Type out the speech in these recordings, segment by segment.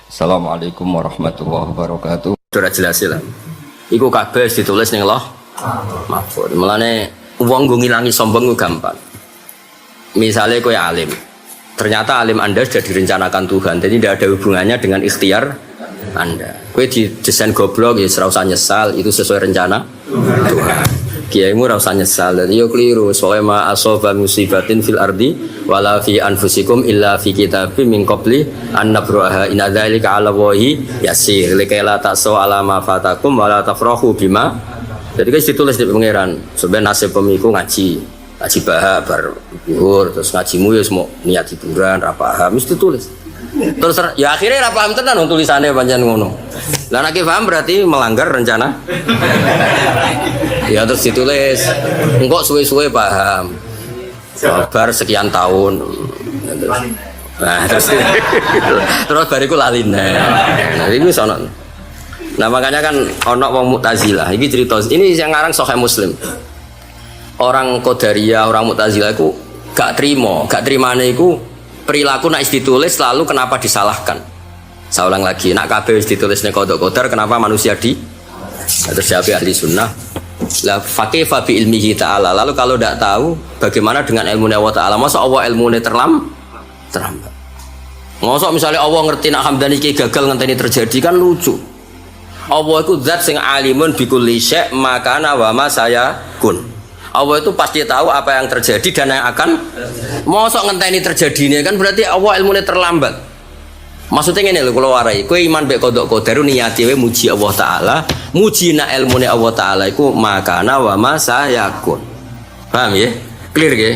Assalamualaikum warahmatullahi wabarakatuh. Sudah jelas lah. Iku kabeh ditulis ning Allah Mahfuz. Mulane wong nggo ngilangi sombong ku gampang. Misalnya kowe alim. Ternyata alim Anda sudah direncanakan Tuhan. Jadi tidak ada hubungannya dengan ikhtiar Anda. Kowe didesain goblok ya ora usah nyesal, itu sesuai rencana Tuhan. Kiaimu ora usah nyesal. Dadi yo keliru. Soale ma asaba musibatin fil ardi wala fi anfusikum illa fi kitabim min qabli an nabraha inna dzalika 'ala Allahi yasir. Likaila ta'su 'ala ma fatakum wala tafrahu bima. Jadi kan ditulis di pangeran. Sebenarnya nasib pemiku ngaji bahar bar zuhur terus ngajimu ya semua niat hiburan ra paham mesti tulis. Terus ya akhirnya ra paham tenan tulisannya pancen ngono. Lah nek paham berarti melanggar rencana. Ya terus ditulis. Engkok suwe-suwe paham. Bar sekian tahun. Nah, terus bariku lali. Nah, itu sono. Nah, makanya kan ono wong Mu'tazilah. Iki cerita ini yang ngarang Sahih Muslim. Orang Qadariyah, orang Mu'tazilah itu gak terimane iku perilaku nek ditulis lalu kenapa disalahkan. Saya ulang lagi, nak kabeh wis ditulis ning qadar kenapa manusia terus siapa ahli sunnah la faqifa bi ilmihi ta'ala. Lalu kalau tidak tahu bagaimana dengan ilmu Allah Ta'ala? Masa Allah ilmunya terlambat? Masa misalnya Allah ngerti nak Hamdani iki gagal ngenteni terjadi kan lucu. Allah itu zat sing alimun bi kulli syai' makana wa ma sayakun. Allah itu pasti tahu apa yang terjadi dan yang akan masa ngenteni terjadinya kan berarti Allah ilmunya terlambat. Maksudnya ngene lho kula warai, kowe iman mek qada qadar niate wae muji Allah Taala, muji nak ilmune Allah Taala iku makana wa ma sayakun. Paham ya? Clear nggih?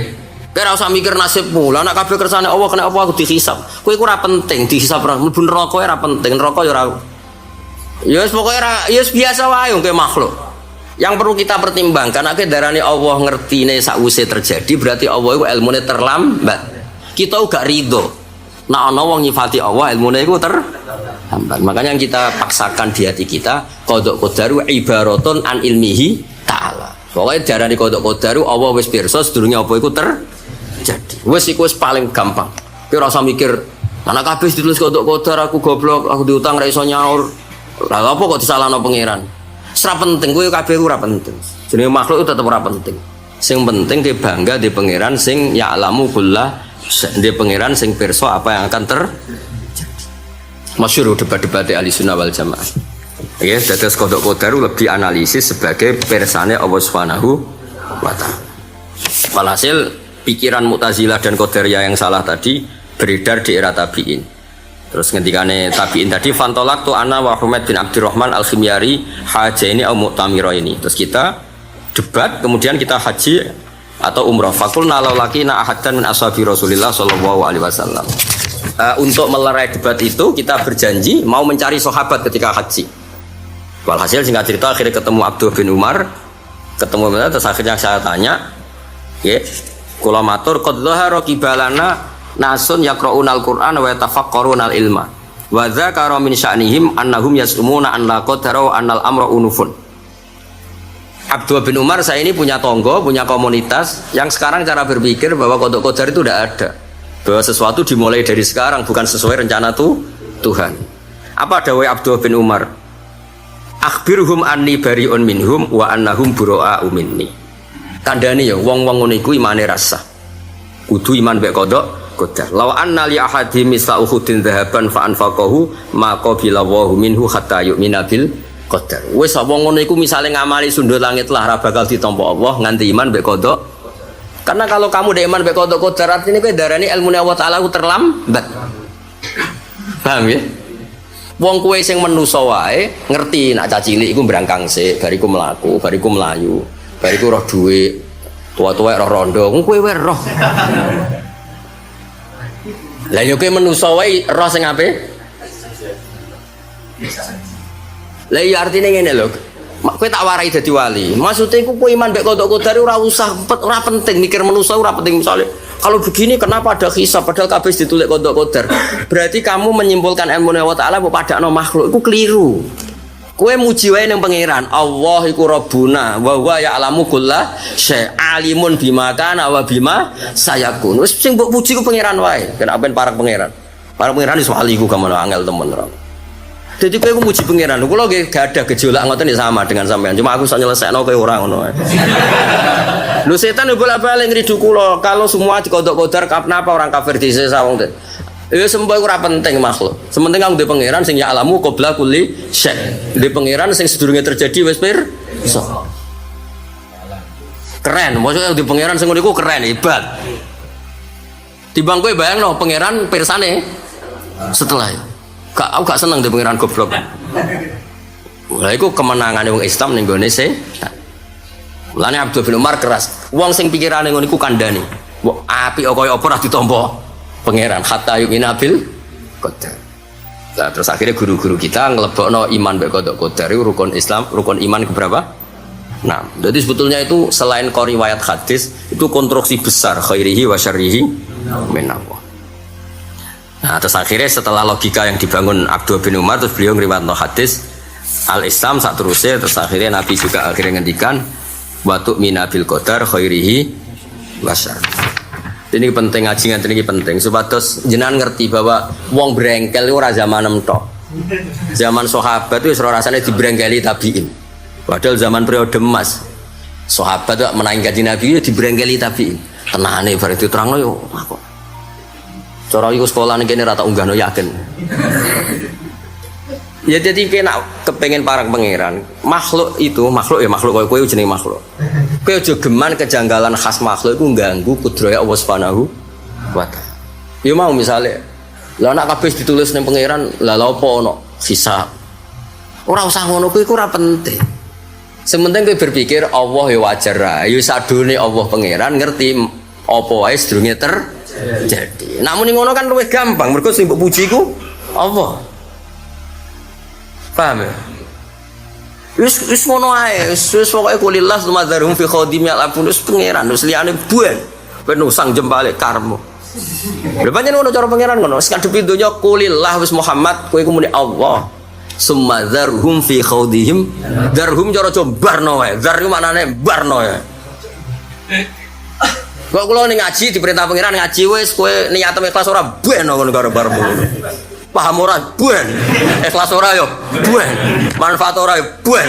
Kowe ora usah mikir nasibmu. Lah nek kabeh kersane Allah kena apa aku dihisab. Kowe iku ora penting dihisab ora mlebu neraka ora penting, neraka ya ora. Ya wis pokoke ora ya biasa wae kowe makhluk. Yang perlu kita pertimbangkan nek darane Allah ngertine sakwise terjadi berarti Allah iku ilmune terlambat. Kita gak ridho. Nah, ana wong nyifati Allah ilmune iku terhambat. Makanya yang kita paksakan di hati kita qada qadaru ibaratun an ilmihi ta'ala. Pokoke darani qada qadaru Allah wis pirsa sedurunge apa iku terjadi. Wis iku wis paling gampang. Kowe ora usah mikir ana kabeh ditulis qada qadar aku goblok, aku diutang ra iso nyaur. Lah apa kok disalahno pangeran? Ora penting kowe kabeh ora penting. Jenenge makhluk itu tetep ora penting. Sing penting dia bangga di pangeran sing ya'lamu kullah dia pangeran sing pirsa apa yang akan terjadi. Masyhur debat-debat ahli sunnah wal jamaah. Ya, dados qada qadar lebih analisis sebagai persane Allah Subhanahu wa taala. Walhasil pikiran Mu'tazilah dan Qadariyah yang salah tadi beredar di era tabi'in. Terus ngendikane tabi'in tadi fantolak tu ana wa Humaid bin Abdurrahman al-Khimyari hajaini au mu'tamira ini. Terus kita debat kemudian kita haji atau umrah. Fakulna laulakina ahadan min ashabi Rasulillah sallallahu alaihi wasallam. Untuk melerai debat itu kita berjanji mau mencari sahabat ketika haji. Walhasil singkat cerita akhirnya ketemu Abdullah bin Umar, ketemu terus akhirnya saya tanya, ya, kula matur qad dhahara qibalana nasun yaqra'unal Qur'an wa yatafaqqarunal ilma. Wa dzakara min sya'nihim annahum yasumuna an la qadara wa annal amra unufun. Abdullah bin Umar saya ini punya tonggo, punya komunitas yang sekarang cara berpikir bahwa qada qadar itu tidak ada. Bahwa sesuatu dimulai dari sekarang bukan sesuai rencana Tuhan. Apa dawai Abdullah bin Umar? Akhbirhum anni bari'un minhum wa annahum bura'u minni. Kandhane ya wong-wong ngono iku imane rasa. Kudu iman mek qada qadar. Law anna li ahadin misla uhudin dhahaban fa anfaqahu ma qabila wa minhu hatta yu'mina bil qadar. Wis apa ngono iku misale ngamali sundul langit lah ora bakal ditampa Allah nganti iman mek qada. Karena kalau kamu ndek iman mek qada qadar artine kowe darani ilmune Allah Taala ku terlambat. Paham ya? Wong kowe sing menungso wae ngerti nak cah cilik iku mbrangkang sik, bariku mlaku, bariku mlayu, bariku roh dhuwit, tua-tua roh rondo, kowe wae roh. Lah yo kowe menungso wae roh sing ape? Lah iya artine ngene lho. Kowe tak warai dadi wali. Maksudnya iku kowe iman mek qada qadar ora penting mikir manusa ora penting misale. Kalau begini kenapa ada hisab padahal kabeh ditulis qada qadar. Berarti kamu menyimpulkan ilmu Allah Taala mbok padakno makhluk iku keliru. Kowe muji wae ning pangeran. Allah iku Rabbuna wa huwa ya'lamu kulla syai' alimun bima kana wa bima sayakun. Wis sing mbok puji ku pangeran wae. Kena ben parek pangeran. Para pangeran iso wali ku gamono angel temen ora. Jadi kowe ku muji pangeran. Kula nggih gak ada gejolak ngoten ya sama dengan sampean. Cuma aku iso nyelesekno kowe ora ngono. Lho setan yo bolak-balik ngridu kula. Kalau semua dikodok-kodar kenapa orang kafir disiksa wong ten? Ya sempo iku ora penting makhluk. Sementing aku ndek pangeran sing ya alamu qabla kulli syai'. Ndek pangeran sing sedurunge terjadi wis pirsa. Keren, maksudnya ndek pangeran sing ngono iku keren, hebat. Timbang kowe bayangno pangeran pirsane setelah itu. Aku gak seneng ndek pangeran goblok. Lah iku kemenangane wong Islam ning gone setan. Mulane Abdul bin Umar keras. Wong sing pikirane ngono iku kandhane. Mbok apik kaya apa ora ditampa pangeran hatta yu'mina bil qadar. Nah, terus akhirnya guru-guru kita ngelebokno iman mek qadar itu rukun Islam, rukun iman keberapa? Nah, jadi sebetulnya itu selain riwayat hadis itu konstruksi besar khairihi wa syarrihi min Allah. Nah, terus akhirnya setelah logika yang dibangun Abdul bin Umar terus beliau ngriwayatno hadis al-Islam sak terusnya terus akhirnya Nabi juga akhirnya ngendikan wa tu'mina bil qadar khairihi wa syarrihi. Ini penting ngaji ini penting supados jenengan ngerti bahwa wong brengkel itu ora zaman entok. Zaman sahabat itu ora rasane dibrengkeli tabiin. Padahal zaman periode emas sahabat itu menangi kanjeng Nabi itu dibrengkeli tabiin. Tenane bar itu terangno yo aku. Cara iku sekolah kene ora tak unggahno yakin. Ya jadi kena kepengen parang pangeran makhluk itu makhluk ya makhluk kowe jenenge makhluk. Kowe aja geman kejanggalan khas makhluk itu ganggu kudrahe Allah Subhanahu wa taala. Ya mau misale lah nek kabeh ditulis ning pangeran lah lha apa ono hisab. Ora usah ngono kuwi ora penting. Sementing kowe berpikir Allah ya wajar ae. Ya sadune Allah pangeran ngerti apa wae sedurunge terjadi. Namun ngono kan luwih gampang mergo sing mbok puji ku Allah. Paham ya? Wis ngono ae, wis pokoke kulillah sumadzarum fi khadim ya'lafun wis pangeran wis liyane buen. Ben usang jempale karmu. Lha pancen ngono cara pangeran ngono, wis kadhepi donya kulillah wis Muhammad kowe ku muni Allah. Sumadzarum fi khadihim darhum cara barno wae. Dar iku maknane barno ya. Kok kula ning ngaji diperintah pangeran ngaji wis kowe niat ikhlas ora ben ngono karo barmu. Paham ora buen, ikhlas ora yo buen, manfaat ora yo buen.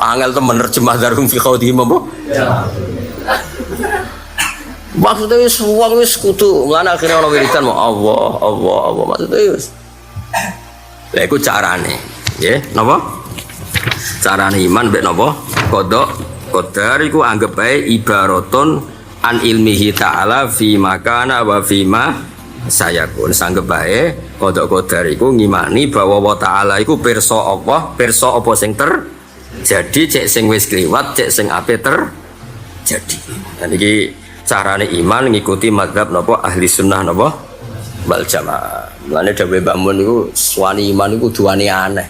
Angel temen nerjemah darum fi khawdihim apa? Maksudnya wis wong wis kudu ngene akhire ana wiridan mau Allah maksudnya wis. Lha iku carane, nggih, napa? Carane iman mek napa? Qadar iku anggap bae ibaratun an ilmihi ta'ala fi makana wa fi ma saya pun sanggep bae qadar iku ngimani bahwa Allah taala iku pirsa Allah, pirsa apa sing terjadi, cek sing wis kliwat, cek sing ape terjadi. Dan iki carane iman ngikuti mazhab napa ahli sunnah napa wal jamaah. Mulane dawuh Mbah Mun niku suwani iman iku duwane aneh.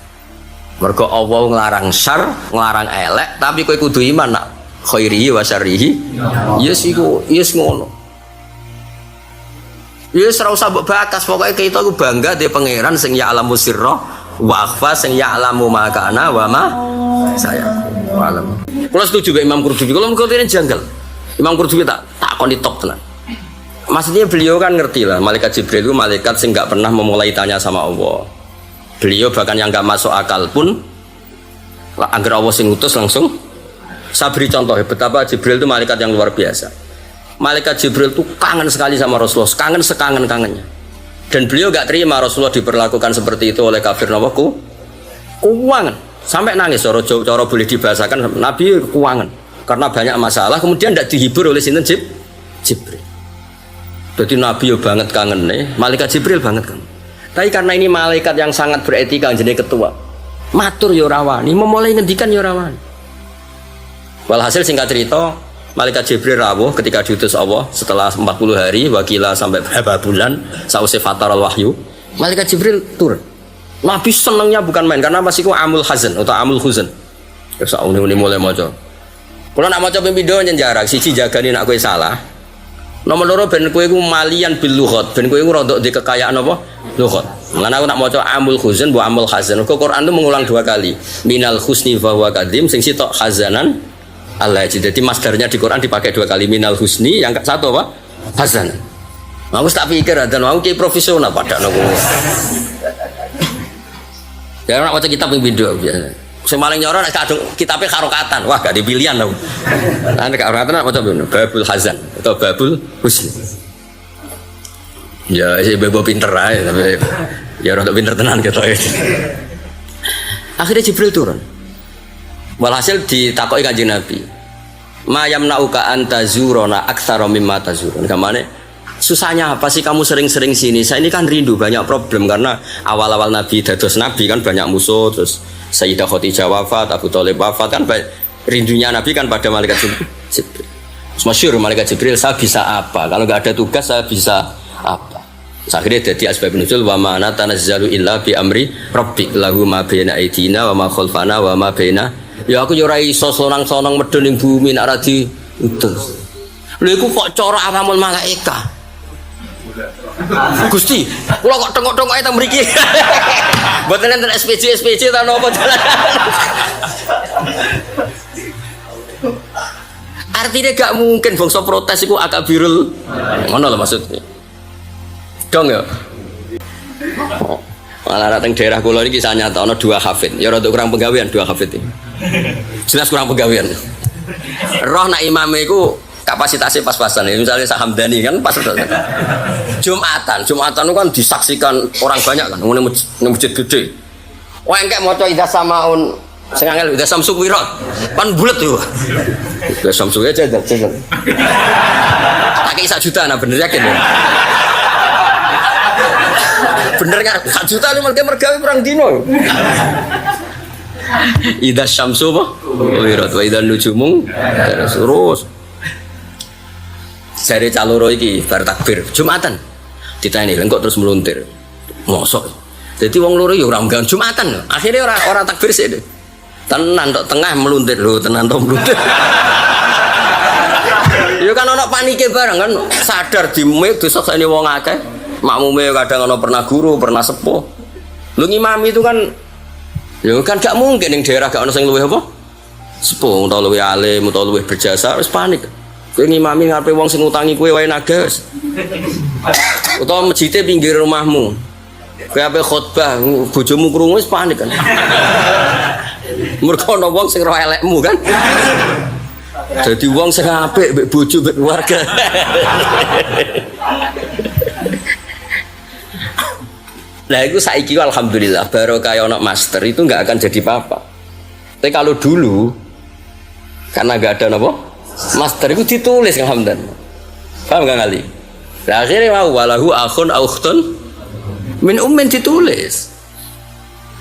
Mergo Allah nglarang syar, nglarang elek, tapi kowe kudu iman nak khairihi wa syarrihi. Yes iku, yes ngono. Ya ora usah mbok bakas, pokoke kita ku bangga dhe pangeran sing ya'lamu sirra wa akhfa, sing ya'lamu ma kana wa ma saya. Alam. Kula setuju mbek Imam Qurtubi. Kula mengko rene janggal. Imam Qurtubi tak kon ditop tenan. Maksudnya beliau kan ngerti lah, malaikat Jibril itu malaikat sing enggak pernah memulai tanya sama Allah. Beliau bahkan yang enggak masuk akal pun anggar Allah sing utus langsung. Saya beri contoh betapa Jibril itu malaikat yang luar biasa. Malaikat Jibril itu kangen sekali sama Rasulullah, kangen sekangen-kangennya. Dan beliau gak terima Rasulullah diperlakukan seperti itu oleh kafir nawaku. Kuangan, sampai nangis. Cara boleh dibahasakan Nabi kuangan karena banyak masalah. Kemudian tidak dihibur oleh sinten Jibril. Jadi Nabi yo banget kangen nih, malaikat Jibril banget kan. Tapi karena ini malaikat yang sangat beretika, jadi ketua. Matur yo rawani, memulai ngendikan yo rawani. Walhasil singkat cerita. Malaikat Jibril rawuh ketika diutus Allah setelah 40 hari wakila sampai berapa bulan sausai fatar al-wahyu. Malaikat Jibril turun. Nabi senangnya bukan main karena masih ku amul hazan atau amul huzan. Ya sauni mulai maca. Kalau nak maca pembido nyenjarak siji jagani nak kowe salah. Nomor loro ben kowe iku malian bil lughat, ben kowe iku rodok di kekayaan apa? Lughat. Lan aku nak maca amul huzan bu amul hazan. Quran itu mengulang 2 kali. Minal husni fa huwa kadim sing sitok hazanan Allah. Jadi masdarnya di Quran dipakai 2 kali minal husni, yang satu apa? Hasan. Aku tak pikir dan aku kayak profesional pada nopo. Ya nak baca kitab ping pindho biasa. Sing paling nyoro nek kadung kitabe karokatan. Wah, gak dipilihan lho. Nah, nek karokatan nak maca Babul Hazan atau Babul Husn. Ya, si bebo pinter ae tapi ya rada pinter tenan ketoke. Akhirnya Jibril turun. Walhasil ditakoki Kanjeng Nabi. Ma yamna'uka anta zurona aktsara mimma tazurun. Kamane susahnya apa sih kamu sering-sering sini? Saya ini kan rindu banyak problem karena awal-awal Nabi dados Nabi kan banyak musuh, terus Sayyidah Khadijah wafat, Abu Thalib wafat kan rindunya Nabi kan pada malaikat Jibril. Masyhur malaikat Jibril, saya bisa apa? Kalau nggak ada tugas saya bisa apa? Akhirnya jadi asbab nuzul wa ma natanazzalu illa bi amri rabbik lahu ma baina aydina wa ma khalfana wa ma baina. Ya aku yo ora iso sonang-sonang medun ning bumi nek ora diutus. Lha iku kok cara awamul malaikat. Gusti, kula kok tengok-tengok ae ta mriki. Mboten enten SPJ ta napa jalan. Artinya gak mungkin bangsa protes iku akabirul. Ngono lho maksudnya. Dong ya. Malah teng daerah kula iki kisah nyata ana dua hafid. Ya rada kurang penggawean dua hafid iki. Jelas kurang penggawean. Roh nak imame iku kapasitasnya pas-pasan ya. Misalnya Sah Hamdani kan pas-pasan. Jumatan itu kan disaksikan orang banyak kan ngene masjid gede. Wah engke maca Idza Samaun sing angel Idza Samsu Wirat. Kan bulet yo. Idza Samsu aja. Tak kei 1 juta nah bener yakin ya. Bener kan 1 juta ini mergawe perang dino. Idza Samsu Wirat wa idza nujumu terus. Jare caloro iki bar takbir Jumatan ditani lengkok terus meluntir mosok jadi wong loro ya ora mgang Jumatan akhirnya ora takbir sih tenan tok tengah meluntir lho tenan tok meluntir ya kan ana panike bareng kan sadar dimik disakseni wong akeh makmume kadang ana pernah guru pernah sepuh lho ngimami itu kan ya kan gak mungkin ning daerah gak ana sing luwih apa sepuh utawa luwih alim utawa luwih berjasa wis panik. Kowe ngimami ngarepe wong sing ngutangi kowe wae nagas. Utawa masjide pinggir rumahmu. Kowe ape khotbah bojomu krungu wis panik kan. Mergo ana wong sing roh elekmu kan. Dadi wong sing apik mbek bojo mbek keluarga. Nah itu saiki alhamdulillah baru kayak anak master itu nggak akan jadi apa-apa. Tapi kalau dulu karena nggak ada apa? Master itu ditulis Kang Hamdan. Paham Kang Ali? Nah, akhirnya mau walahu akhun ukhtun min ummin ditulis.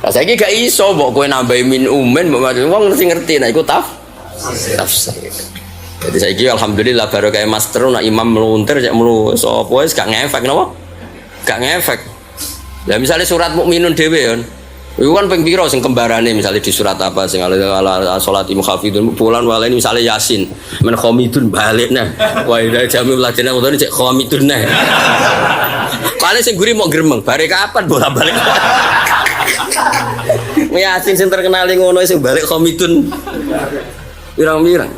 Lah saiki gak iso mbok kowe nambahi min ummin mbok wong ngerti nah iku tafsir. Jadi saiki alhamdulillah baru kayak master nak imam meluntir cek melu sapa wis gak ngefek napa? Gak ngefek. Lah misalnya surat mukminun dhewe ya. Itu kan ping pira sing kembarane misalnya di surat apa sing ala salati mukhafidun bulan wala ini misalnya Yasin men khamidun balik nah wa ida jamil ladina utane cek khamidun nah paling sing guri mau gremeng bare kapan bolak-balik Yasin sing terkenal ngono sing balik khamidun pirang-pirang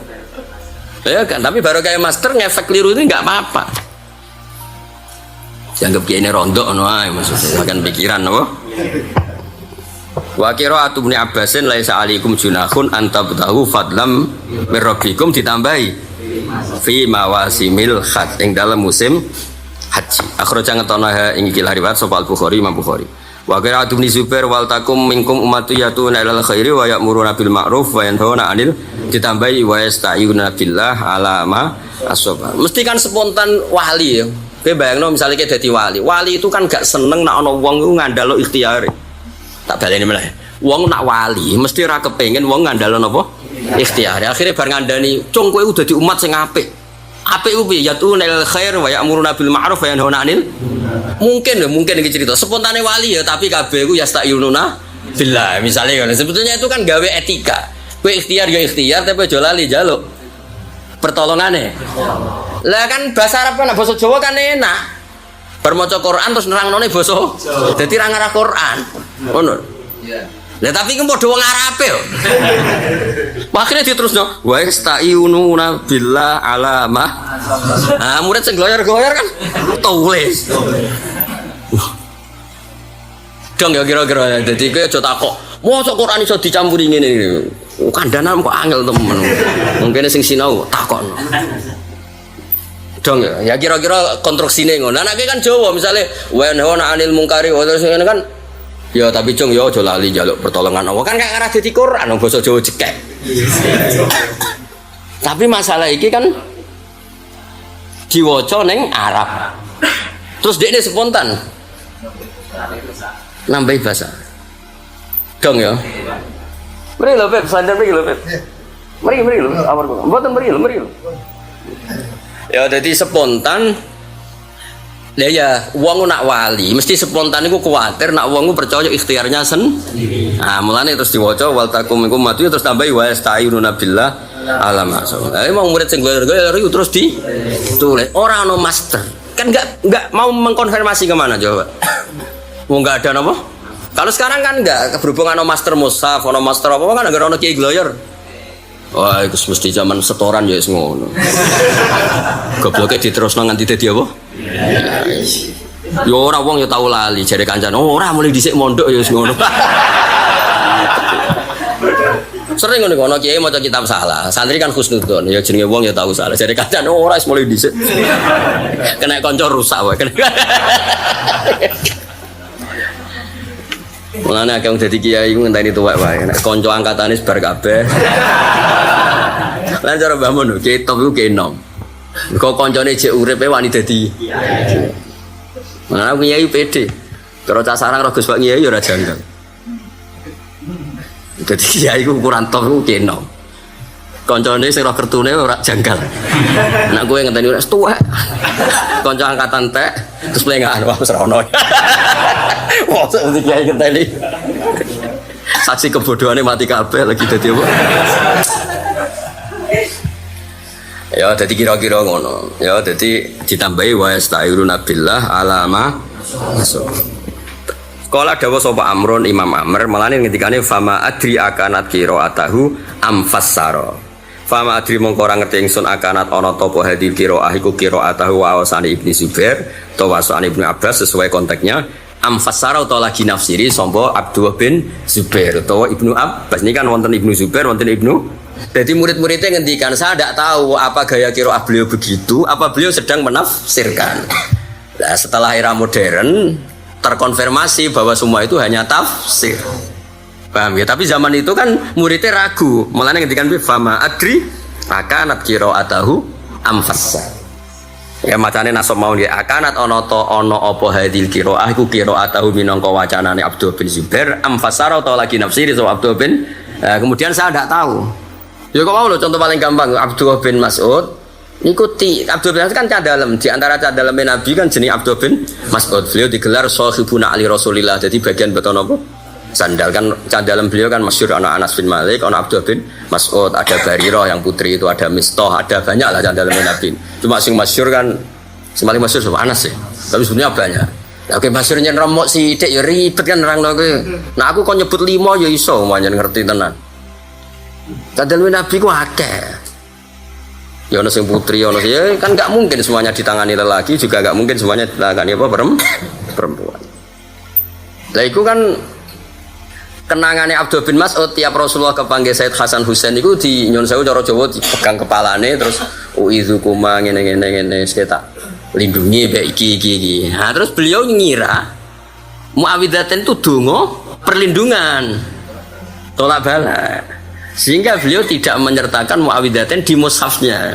ya kan tapi baru kayak master ngefek keliru ini enggak apa-apa dianggap kayak ini rondok ngono ae maksudnya makan pikiran apa wa qira'atu Ibnu Abbasin laisa alaikum junahun antabtahu fadlam mir rabbikum ditambahi fi mawasimil hajj ing dalam musim haji akhraja ngetona ing iki riwayat sapa Al-Bukhari Imam Bukhari wa qira'atu Ibnu Zubair wal takum minkum ummatu yatuna ilal khairi wa ya'muruna bil ma'ruf wa yanhauna 'anil ditambahi wa yasta'yuna billah ala ma asaba mesti kan spontan wali ya kowe bayangno misalnya kowe dadi wali itu kan gak seneng nek ana wong iku ngandalo ikhtiyare tak baleni meneh. Wong nak wali mesti ora kepengin wong ngandalon apa? Ikhtiar. Akhire bar ngandani, "Cung kowe udah di umat sing apik." Apik ku piye? Yatunal khair wa ya'muruna bil ma'ruf wa yanhauna 'anil mungkin iki cerita. Spontane wali ya tapi kabeh ku yasta'yununa billah. Misalnya sebetulnya itu kan gawe etika. Kowe ikhtiar ya ikhtiar tapi aja lali njaluk pertolongane. Lah kan bahasa Arab kan bahasa Jawa kan enak. Bermaca Quran terus nerangnone basa. Dadi ra ngarah Quran. Ngono. Iya. Lah tapi ki padha wong Arabe yo. Akhire diterusno wa yasta'inuna billah alama. Ah murid sing gloyor-gloyor kan tulis. Dong ya kira-kira. Jadi kowe aja takok. Mosok Quran iso dicampuri ngene iki. Kandhanan kok angel temen. Mungkin sing sinau takokno. Dong ya kira-kira konstruksine ngono. Anake kan Jawa misale wa yanhauna 'anil munkari wa terus ngene kan. Ya tapi cung ya aja lali njaluk pertolongan Allah. Kan gak arah dadi Quran basa Jawa cekek. Tapi masalah iki kan diwaca ning Arab. Terus dekne spontan nambahi bahasa. Dong ya. Mari lho Pep, sadar mari lho Pep. Mari lho, amar kok. Mboten mari lho. Ya jadi spontan. Lah ya, wong nak wali mesti spontan iku kuwatir nak wong percaya ikhtiarnya sendiri. Nah, mulane terus diwaca wal takum minkum matu terus tambahi wa asta'inuna billah alama. Emang murid sing goyor-goyor terus ditulis. Ora ono master. Kan enggak mau mengkonfirmasi kemana coba. Wong enggak ada napa? Kalau sekarang kan enggak berhubungan sama master mushaf, ono master apa kan enggak ono kiai gloyor. Wah, itu mesti zaman setoran ya ngono. Gobloke diterusno nganti dadi apa? Ya ora wong ya tau lali jare kancan. Oh, ora mulai dhisik mondok ya ngono. Sering ngono ono kiai maca kitab salah. Santri kan husnudzon, ya jenenge wong ya tau salah. Jare kancan oh, ora wis mulai dhisik. Kena kanca rusak wae. Mulane akeh wong dadi kiai ku ngenteni tuwek wae. Nek kanca angkatane sebar kabeh. Lan cara Mbah Mun kiai top iku kiai enom. Kok kancane jek uripe wani dadi kiai. Mulane kiai pede. Karo cah sarang ro Gus Pak kiai ya ora janggal. Dadi kiai ku ukuran top ku kiai enom. Kancane sing ro kertune ora janggal. Nek kowe ngenteni wis tuwek. Kanca angkatan tek terus plengaan wah wis ora ono. Wah, seperti kiai ngenteni. Saksi kebodohannya mati kabeh lagi dadi apa? Ya dadi kira-kira ngono. Ya dadi ditambahi wa asta'iruna billah alama masuk. Kala dawuh sapa Amrun Imam Amr melane ngendikane fama adri akanat qiraatahu am fassara. Fama adri mongko ora ngerti ingsun akanat ana ta apa hadil qiraah iku qiraatahu wa awsani Ibnu Zubair utawa wasani Ibnu Abbas sesuai konteksnya am fassara utawa lagi nafsiri sapa Abdullah bin Zubair utawa Ibnu Abbas. Ini kan wonten Ibnu Zubair wonten Ibnu. Jadi murid-muridnya ngendikan saya tidak tahu apa gaya qiraah beliau begitu, apa beliau sedang menafsirkan. Nah, setelah era modern terkonfirmasi bahwa semua itu hanya tafsir. Paham ya? Tapi zaman itu kan muridnya ragu, malah ngendikan fama adri akanat qiraatahu am fassar. Ya macane nasab mau dia akanat ono to ono apa hadil qiraah iku qiraatahu minangka wacanane Abdul bin Zubair am fassara atau lagi nafsiri so Abdul bin. Kemudian saya tidak tahu. Ya kok mau lo contoh paling gampang Abdullah bin Mas'ud ikuti Abdullah bin Mas'ud kan cadalem di antara cadaleme Nabi kan jenis Abdullah bin Mas'ud beliau digelar sahibuna ali Rasulillah jadi bagian beton apa sandal kan cadalem beliau kan masyhur ana Anas bin Malik ana Abdullah bin Mas'ud ada Barirah yang putri itu ada Mistah ada banyak lah cadaleme Nabi cuma sing masyhur kan sing paling masyhur sama Anas sih tapi sebenarnya banyak. Nah, oke masyhurnya remok sithik ya ribet kan nerangno kowe. Nah aku kok nyebut 5 ya iso manjen ngerti tenan. Cadel Nabi ku akeh. Ya ono sing putri ono ya kan enggak mungkin semuanya ditangani lelaki juga enggak mungkin semuanya ditangani apa perempuan. Lah iku kan kenangane Abdul bin Mas'ud tiap Rasulullah kepanggil Said Hasan Husain iku di nyun sewu cara Jawa dipegang kepalane terus uizukuma ngene seketak lindungi baik iki. Nah, terus beliau ngira Muawidzatain itu donga perlindungan. Tolak bala. Sehingga beliau tidak menyertakan Muawidzatain di mushafnya.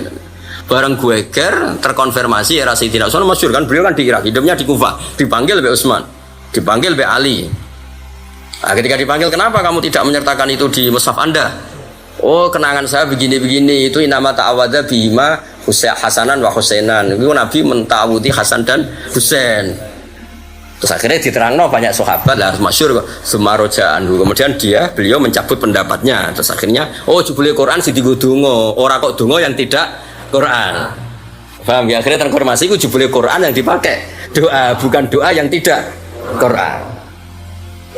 Bareng Gueger terkonfirmasi era Sayyidina Utsman masyhur kan beliau kan di Irak, hidupnya di Kufah, dipanggil oleh Utsman, dipanggil oleh Ali. Nah, ketika dipanggil kenapa kamu tidak menyertakan itu di mushaf Anda? Oh, kenangan saya begini-begini itu inama ta'awadza bihima Hasanan wa Husainan. Itu Nabi mentawuti Hasan dan Husain. Terus akhirnya diterangno banyak sahabat lah masyhur kok Sumaroja anhu. Kemudian beliau mencabut pendapatnya. Terus akhirnya oh jebule Quran sing dienggo donga, ora kok donga yang tidak Quran. Paham ya? Akhirnya transformasi ku jebule Quran yang dipakai doa, bukan doa yang tidak Quran.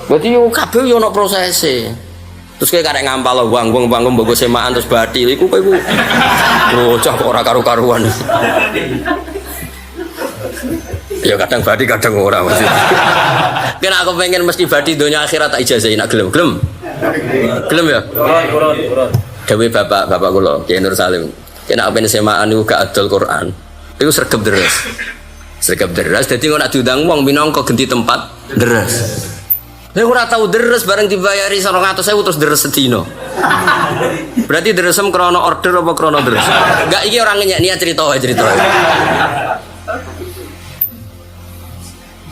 Berarti yo kabeh yo ono prosese. Terus kayak karek ngampal wong mbok semaan terus batil iku kowe iku bocah kok ora karu-karuan. Ya kadang badi kadang ora mesti. Kena aku pengen mesti badi dunia akhirat tak ijazahi nak gelem. Gelem ya? Quran. Dewe bapak kula Kiai Nur Salim. Kena apa semaan niku gak adol Quran. Iku sregep deres. Sregep deres dadi kok nak diundang wong minangka genti tempat deres. Saya ora tahu deres bareng dibayari 200.000 terus deres sedina. Berarti deresem krana order apa krana deres? Enggak iki orang ngenyek niat cerita.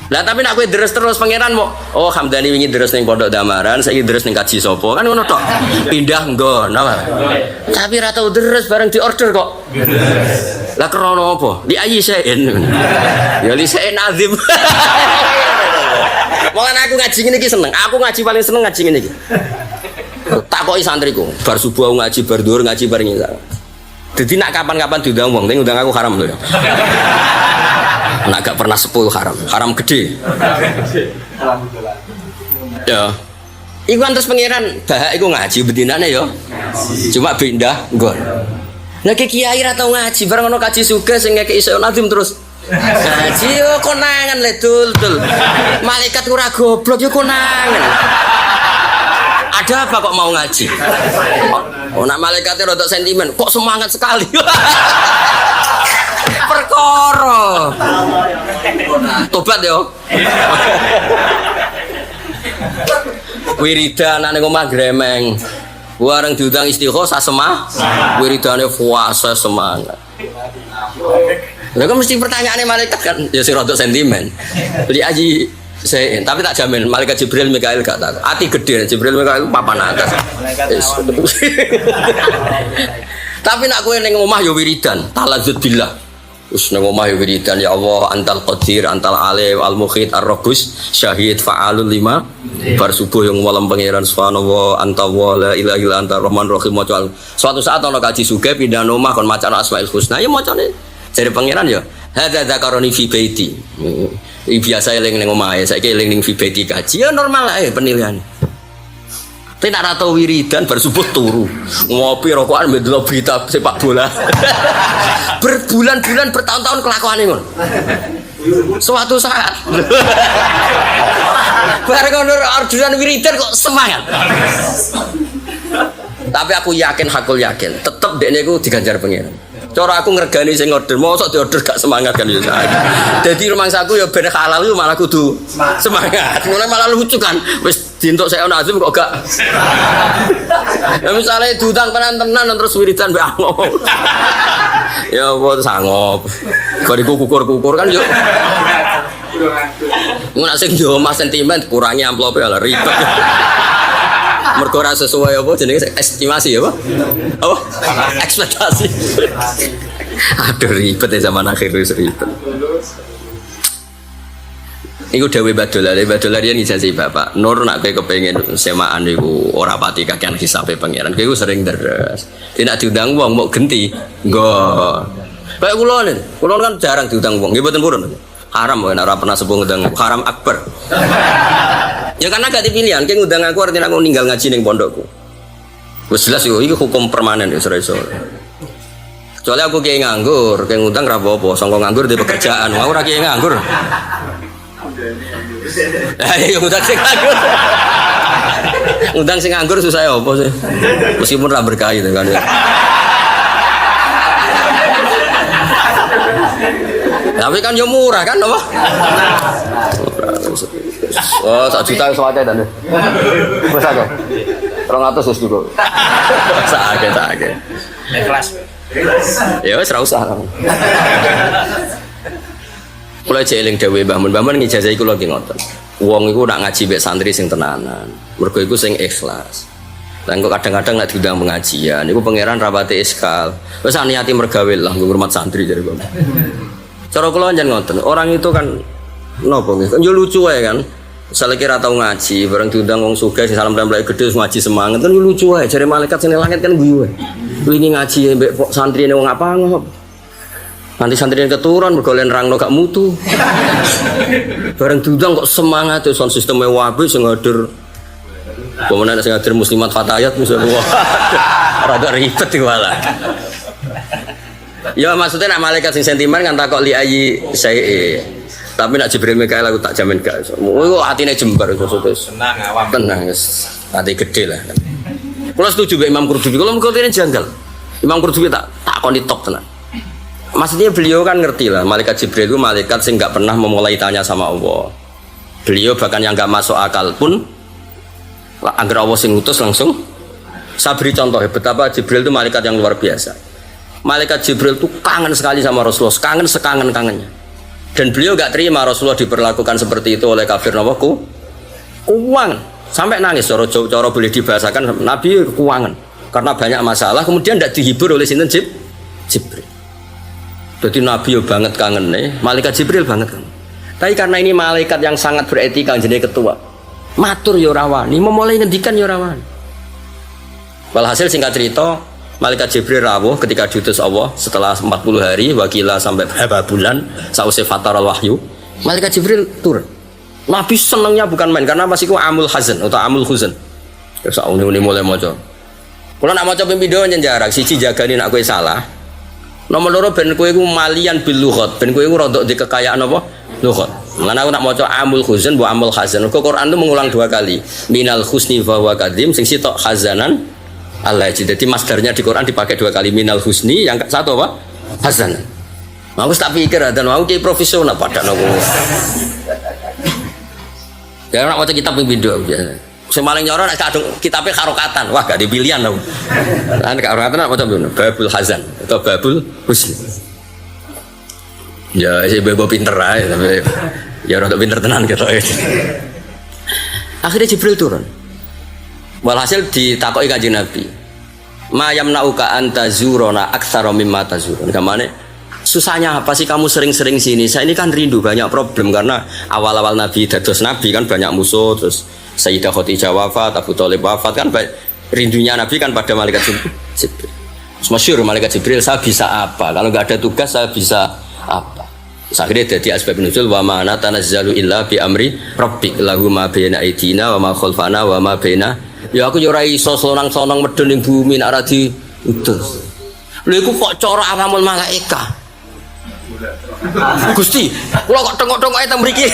Lah tapi nak kowe deres terus pangeran mau oh Hamdani wingi deres ning Pondok Damaran, saiki deres ning Kaji Sopo. Kan ngono tok. Pindah nggon apa. Tapi ora tau deres bareng diorder kok. Lah krana apa? Li ayi sein. Ya li sein azim. Mulane aku ngaji ngene iki seneng. Aku ngaji paling seneng ngaji ngene iki. Takoki santriku, bar subuh ngaji, bar dhuwur ngaji bareng iki. Jadi nak kapan-kapan diundang wong, ning undang aku haram lho ya. Nak gak pernah sepuh haram gede. Ya. Iku kan terus pangeran, bahak iku ngaji bedinane ya. Cuma pindah nggon. Lah kiai ra tau ngaji, bareng ono kaji sugih sing ngekeki iso nazim terus. Ngaji yo konangan le dul. Malaikat ora goblok yo konangan. Ada apa kok mau ngaji? Oh, nak malaikatnya rodok sentimen, kok semangat sekali. Perkara. Tobat yo. Wiridan nang omah gremeng. Wareng diundang istighosa wiridane puasa semangat. Lha kok mesti pertanyaane malaikat kan ya sing rodok sentimen. Beli aji saya, tapi tak jamin malaikat Jibril Mikail gak tak. Hati gede Jibril Mikail papan atas. Tapi nak kowe ning omah ya wiridan, talazzud billah. Wis ning omah ya wiridan ya Allah antal qadir, antal alim, al mukhit, ar-rabbus, syahid, fa'alul lima. Bar subuh yang malam pangeran subhanallah, anta wa la ilaha illa anta rahman rahim maca. Suatu saat ana kaji sugih pindah omah kon maca asmaul husna ya macane. Jare pangeran ya, hadza dzakaroni fi baiti. Biasa eling ning omahe, saiki eling ning baiti kaji ya normal ae penilaian. Tapi nak rata wiridan bersubuh turu ngopi rokokan mendelok berita sepak bola. Berbulan-bulan bertahun-tahun kelakuane ngono. Suatu saat bareng ono orderan wiridan kok semangat. Tapi aku yakin, hakul yakin, tetep dekne iku diganjar pangeran. Cara aku ngregani sing order, mosok diorder gak semangat kan ya. Jadi rumangsaku ya ben halal yo malah kudu semangat. Ngono malah lucu kan. Wis dientuk saya ono azim kok gak. Ya misale diutang tenan-tenan terus wiridan mbek ngomong. Ya apa sangop. Bariku kukur-kukur kan yo. Ngono sing yo mas sentimen kurangi amplope lah ribet. Mergo ora sesuai apa jenenge estimasi ya, Pak? Apa? Ekspektasi. Aduh ribet ya zaman akhir wis ribet. Iku dawuh Badolar yen ngijazih Bapak. Nur nak kowe kepengin semaan niku ora pati kakean hisabe pangeran. Kowe sering deres. Tidak diundang wong mau genti. Nggo. Kayak kula kan jarang diundang wong. Nggih mboten purun. Haram ora pernah sepuh ngundang haram akbar. Ya karena gak dipilihan, kayak ngundang aku artinya aku ninggal ngaji ning pondokku. Wes jelas yo iki hukum permanen ya iso. Kecuali aku kayak nganggur, kayak ngundang ra apa-apa, sangko nganggur di pekerjaan. Mau ora kayak nganggur. Ayo ngundang sing nganggur. Ngundang sing nganggur susah ya apa sih? Meskipun ra berkah itu kan ya. Tapi kan yo murah kan apa? Oh, 1 juta sewajar dan wis akeh. 200 wis cukup. Sakake. Ikhlas. Ya wis ra usah. Kula jeling dawuh Mbah Mun ngijazahi kula ki ngoten. Wong iku nak ngaji mek santri sing tenanan. Mergo iku sing ikhlas. Lan kok kadang-kadang nek diundang pengajian niku pangeran rapate iskal. Wis niati mergawe lah ngurmat santri jare Mbah. Cara kula njen ngoten. Orang itu kan napa nggih? Kan yo lucu wae kan. Misalnya kira tau ngaji, bareng diundang wong sugih sing salam tempel gede ngaji semangat kan lucu ae. Jare malaikat sing langit kan gue. Wingi ngaji mbek santrine wong apa ngop. Nanti santrine keturun mergo len rangno gak mutu. Bareng diundang kok semangat ya sound sisteme wabe sing ngadir. Pemenang sing ngadir muslimat fatayat misalnya. Rada ribet iki malah. Ya maksudnya nak malaikat sing sentimen kan takok li ayi sae. Tapi nak Jibril Mikail aku tak jamin gak iso. Iku atine jembar terus. Tenang awam. Tenang wis. Hati gede lah. Kalau setuju Imam Qurtubi, kalau Qurtubi ini janggal. Imam Qurtubi tak koni top tenan. Maksudnya beliau kan ngerti lah, malaikat Jibril itu malaikat sing nggak pernah memulai tanya sama Allah. Beliau bahkan yang nggak masuk akal pun, agar Allah sing utus langsung. Saya beri contoh ya, betapa Jibril itu malaikat yang luar biasa. Malaikat Jibril itu kangen sekali sama Rasulullah, kangen sekangen-kangennya. Dan beliau nggak terima Rasulullah diperlakukan seperti itu oleh kafir nawaku, uang sampai nangis. Coro boleh dibahasakan, Nabi keuangan karena banyak masalah, kemudian tidak dihibur oleh sinten Jibril. Jadi Nabi yo banget kangen nih, malaikat Jibril banget kan. Tapi karena ini malaikat yang sangat beretika jadi ketua, matur yo rawani, memulai ngendikan yo rawani. Walhasil singkat cerita, malaikat Jibril rawuh ketika diutus Allah setelah 40 hari, wakila sampai berapa bulan, sausai fatarul wahyu, malaikat Jibril turun. Nabi senangnya bukan main karena masih ku amul hazan atau amul huzan. Ya sauni mulai maca. Kalau nak maca ping pindho nyen siji jagani nak kowe salah. Nomor loro ben kowe iku malian bil lughat, ben kowe iku rada di kekayaan apa? Lughat. Lan aku nak maca amul huzan bu amul hazan. Quran itu mengulang 2 kali. Minal husni fa huwa kadim sing sitok hazanan Allah. Jadi masdarnya di Quran dipakai 2 kali, minal husni, yang satu apa? Hazanan. Aku tak pikir ada mau ki profesional pada nopo. Ya nak maca kitab ping pindho biasa. Sing paling nyoro nek kadung kitabe karokatan. Wah, gak dipilihan lho. Lan karokatan nak maca babul hazan atau babul husni. Ya, si bebo pinter ae tapi ya rada pinter tenan ketoke. Akhirnya Jibril turun. Walhasil ditakoki Kanjeng Nabi. Ma yamna'uka anta zurona aktsara mimma tazurun. Kamane susahnya apa sih kamu sering-sering sini? Saya ini kan rindu, banyak problem karena awal-awal Nabi dados Nabi kan banyak musuh, terus Sayyidah Khadijah wafat, Abu Thalib wafat kan, rindunya Nabi kan pada malaikat Jibril. Masyhur malaikat Jibril, saya bisa apa? Kalau nggak ada tugas saya bisa apa? Akhirnya jadi asbab nuzul wa ma natanazzalu illa bi amri rabbik lahu ma baina aydina wa ma khalfana wa ma baina. Ya aku yo ora iso sonang-sonang medun ning bumi nek ora diutus. Lha iku kok cara awamul malaika. Gusti, kula kok tengok-tengoke teng mriki.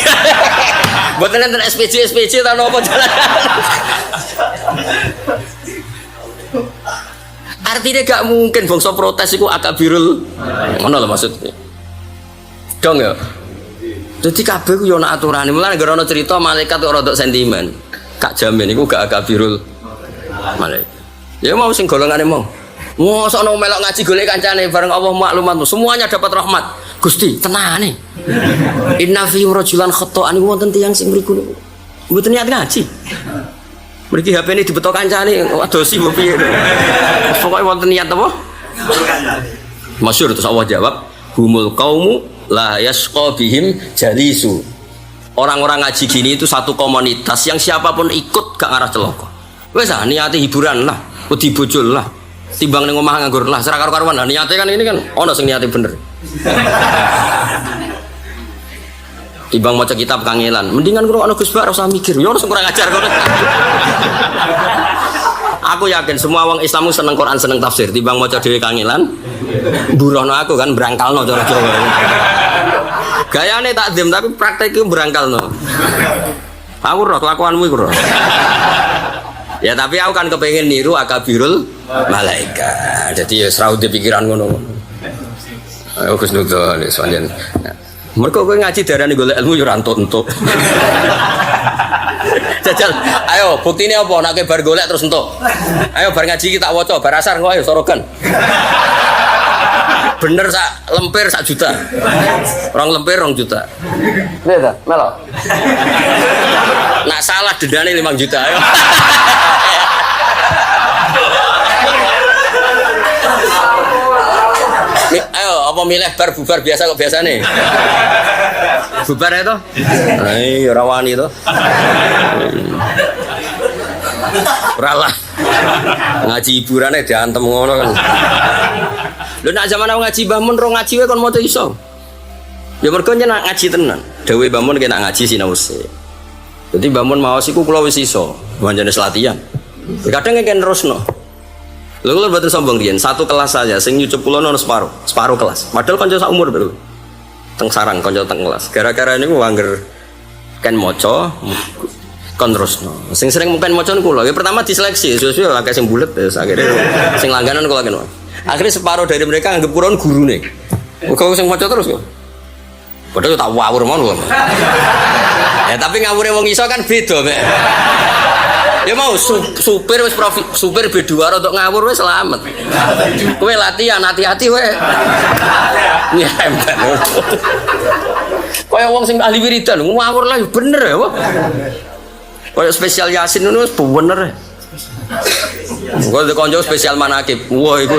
Mboten enten SPJ ta napa jalan. Artinya gak mungkin bangsa protes iku akabirul. Ngono lho maksudnya. Dong ya. Jadi kabeh ku yo ana aturane. Mulane gara ana cerita malaikat kok rada sentimen. Kak jamin iku gak akabirul malaikat. Ya mau sing golongane mau. Mosok ono melok ngaji golek kancane bareng Allah maklumat semuanya dapat rahmat. Gusti, tenane. Inna fi rajulan khata'an wonten tiyang sing mriku niku. Mboten niat ngaji. Mriki HP-ne dibeto kancane adosi mbok piye. Pokoke wonten niat apa? Masyhur terus Allah jawab, humul qaumu la yasqa bihim jalisu. Orang-orang ngaji gini itu satu komunitas yang siapapun ikut gak ngarah celaka. Wes ah niate hiburan lah, wedi bojol lah. Timbang ning omah nganggur lah, serak karo-karuan. Niate kan ini kan ono sing niate bener. Timbang maca kitab kangelan, mendingan ngrungokno Gus Bak ora usah mikir. Yo ono sing kurang ajar kok. Aku yakin semua wong Islam seneng Quran, seneng tafsir. Timbang maca dhewe kangelan, burono aku kan berangkalno cara Jawa. Gayane takdim tapi praktek iku berangkalno. Aku roh kelakuanmu iku roh. Ya tapi aku kan kepengen niru akabirul malaikat. Jadi ya serau di pikiran ngono. Ayo Gus Nuto nek sanjen. Mergo kowe ngaji darane golek ilmu yo ora entuk-entuk. Jajal, ayo buktine apa nek bar golek terus entuk. Ayo bar ngaji iki tak waca, bar asar engko ayo sorogan. Bener sak lemper 1 juta. Rong lemper 2 juta. Lihat ta, melok. Nak salah dendane 5 juta ayo. Ayo apa milih bar bubar biasa kok biasane? Bubar itu? Ai ora wani to. Ora lah. Ngaji hiburane diantem ngono kan. Lho nak zaman aku ngaji Mbah Mun ro ngaji wae kon maca iso. Ya mergo nyenak ngaji tenan. Dewe Mbah Mun kena ngaji sinau sik. Dadi Mbah Mun maos iku kula wis iso, pancene latihan. Kadang kan terusno. Lha kula mboten sombong riyen, satu kelas saja sing nyucup kula ono separuh kelas. Padahal kanca sak umur baru. teng sarang kanca teng kelas. Gara-gara niku angger kan maca kon terusno. Sing sering mungkin maca kula. Ya pertama diseleksi, sesuai akeh sing bulet ya akhirnya sing langganan kula kan. Akhirnya separuh dari mereka anggap kurang gurune. Kok sing maca terus kok. Padahal tak wawur mon kok. Ya tapi ngawure wong iso kan beda, Mek. Ya mau supir wis supir B2 untuk ngawur wis selamat. Kowe latihan hati-hati kowe. Nyempen. Kaya wong sing ahli wiridan ngawur lah bener ya, Pak. Kaya spesial Yasin ngono wis bener. Engko kanca spesial manakib. Wah iku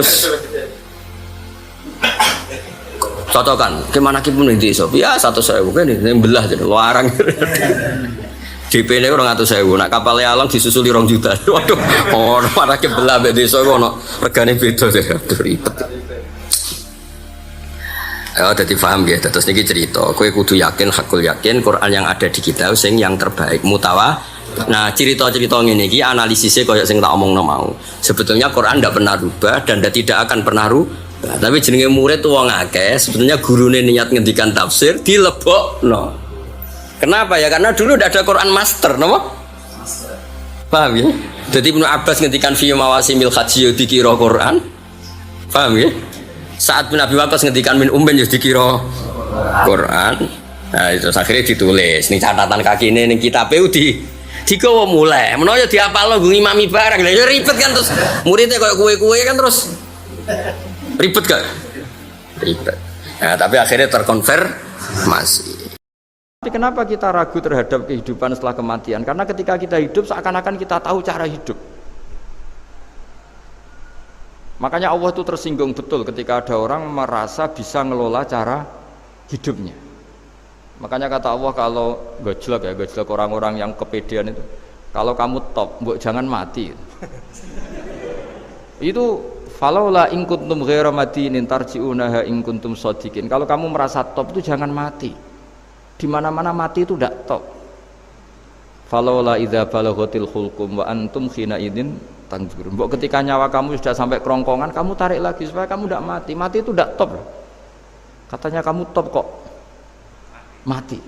cocokan. Ki manakib mun ndi iso? Ya 100.000 kene belah jadi larang. DP-ne 200.000, nak kapal Along disusuli 2 juta. Waduh, ono manakib belah mbek desa ono regane beda ya. Aduh ribet. Ya dadi paham ya, terus niki cerita, kowe kudu yakin, hakul yakin Quran yang ada di kita sing yang terbaik, mutawa. Nah, cerita-cerita ngene iki analisisnya koyo sing tak omongno mau. Sebetulnya Quran ndak pernah rubah dan tidak akan pernah rubah. Tapi jenenge murid tuh wong akeh, sebetulnya gurune niat ngendikan tafsir dilebokno. Kenapa ya? Karena dulu tidak ada Quran master, no? Paham ya? Jadi Ibnu Abbas ngendikan fi mawasimil haji dikira Quran. Paham ya? Saat Nabi Waqqas ngendikan min ummin dikira Quran. Nah, itu akhirnya ditulis. Ning catatan kaki ini ning kitabe digawa mulai. Menawa ya diapalno nggo ngimami barang. Lah ya ribet kan terus muridnya kayak kue-kue kan terus ribet kan? Ribet. Nah, tapi akhirnya terkonfirmasi. Tapi kenapa kita ragu terhadap kehidupan setelah kematian? Karena ketika kita hidup seakan-akan kita tahu cara hidup. Makanya Allah itu tersinggung betul ketika ada orang merasa bisa ngelola cara hidupnya. Makanya kata Allah kalau gojlok orang-orang yang kepedean itu, kalau kamu top, mbok jangan mati. Itu falaula in kuntum ghaira madinin tarji'unaha in kuntum shadiqin. Kalau kamu merasa top itu jangan mati. Di mana-mana mati itu tidak top. Falaula idza balaghatil hulqum wa antum khina idzin tanzurun. Mbok ketika nyawa kamu sudah sampai kerongkongan, kamu tarik lagi supaya kamu tidak mati. Mati itu tidak top. Katanya kamu top kok mati.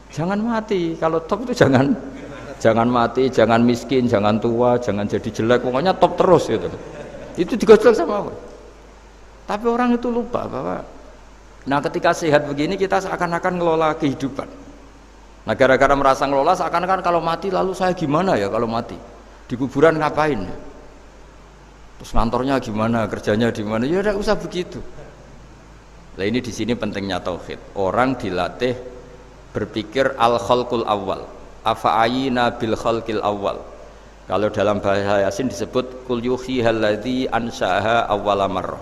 Jangan mati. Kalau top itu jangan mati, jangan miskin, jangan tua, jangan jadi jelek. Pokoknya top terus gitu. Itu digojlok sama Allah. Tapi orang itu lupa bahwa nah ketika sehat begini kita seakan-akan ngelola kehidupan. Nah gara-gara merasa ngelola seakan-akan kalau mati lalu saya gimana ya kalau mati? Di kuburan ngapain? Terus kantornya gimana? Kerjanya di mana? Ya udah usah begitu. Nah ini di sini pentingnya tauhid. Orang dilatih berpikir al-khalqul awal. Afa'ayina bil khalqil awal. Kalau dalam bahasa Yasin disebut kul yuhihal ladzi ansa'aha awwala marrah.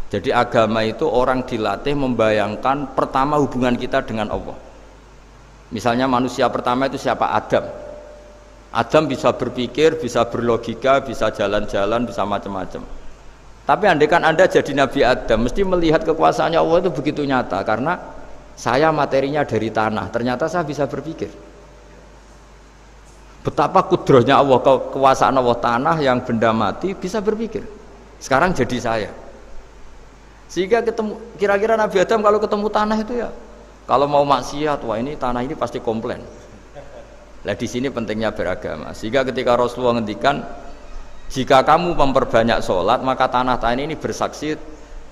Jadi agama itu orang dilatih membayangkan pertama hubungan kita dengan Allah. Misalnya manusia pertama itu siapa? Adam. Adam bisa berpikir, bisa berlogika, bisa jalan-jalan, bisa macam-macam. Tapi andaikan Anda jadi Nabi Adam, mesti melihat kekuasaannya Allah itu begitu nyata. Karena saya materinya dari tanah, ternyata saya bisa berpikir. Betapa kudrohnya Allah, kekuasaan Allah tanah yang benda mati bisa berpikir. Sekarang jadi saya. Sehingga ketemu kira-kira Nabi Adam kalau ketemu tanah itu ya kalau mau maksiat, wah ini tanah ini pasti komplain. Nah di sini pentingnya beragama. Sehingga ketika Rasulullah ngendikan jika kamu memperbanyak sholat maka tanah-tanah ini bersaksi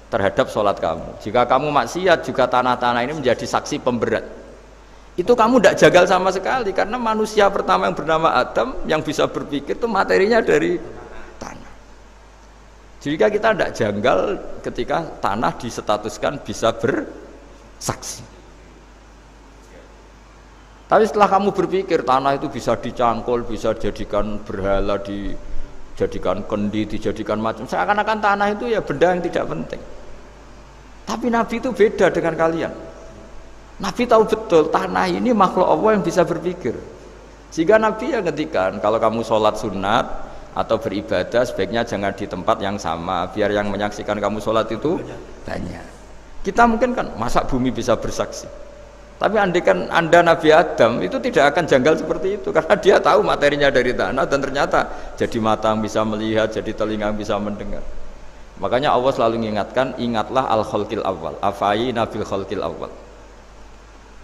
terhadap sholat kamu. Jika kamu maksiat juga tanah-tanah ini menjadi saksi pemberat. Itu kamu tidak jagal sama sekali karena manusia pertama yang bernama Adam yang bisa berpikir itu materinya dari tanah. Jika kita tidak janggal ketika tanah disetatuskan bisa bersaksi. Tapi setelah kamu berpikir tanah itu bisa dicangkul, bisa dijadikan berhala, dijadikan kendi, dijadikan macam. Seakan-akan tanah itu ya benda yang tidak penting. Tapi Nabi itu beda dengan kalian. Nabi tahu betul tanah ini makhluk Allah yang bisa berpikir. Sehingga Nabi ya ngendikan kalau kamu sholat sunat atau beribadah sebaiknya jangan di tempat yang sama biar yang menyaksikan kamu sholat itu banyak. Kita mungkin kan masa bumi bisa bersaksi, tapi andaikan Anda Nabi Adam itu tidak akan janggal seperti itu karena dia tahu materinya dari tanah dan ternyata jadi mata yang bisa melihat, jadi telinga yang bisa mendengar. Makanya Allah selalu mengingatkan ingatlah al-khalqil awal, afai nabil khalqil awal.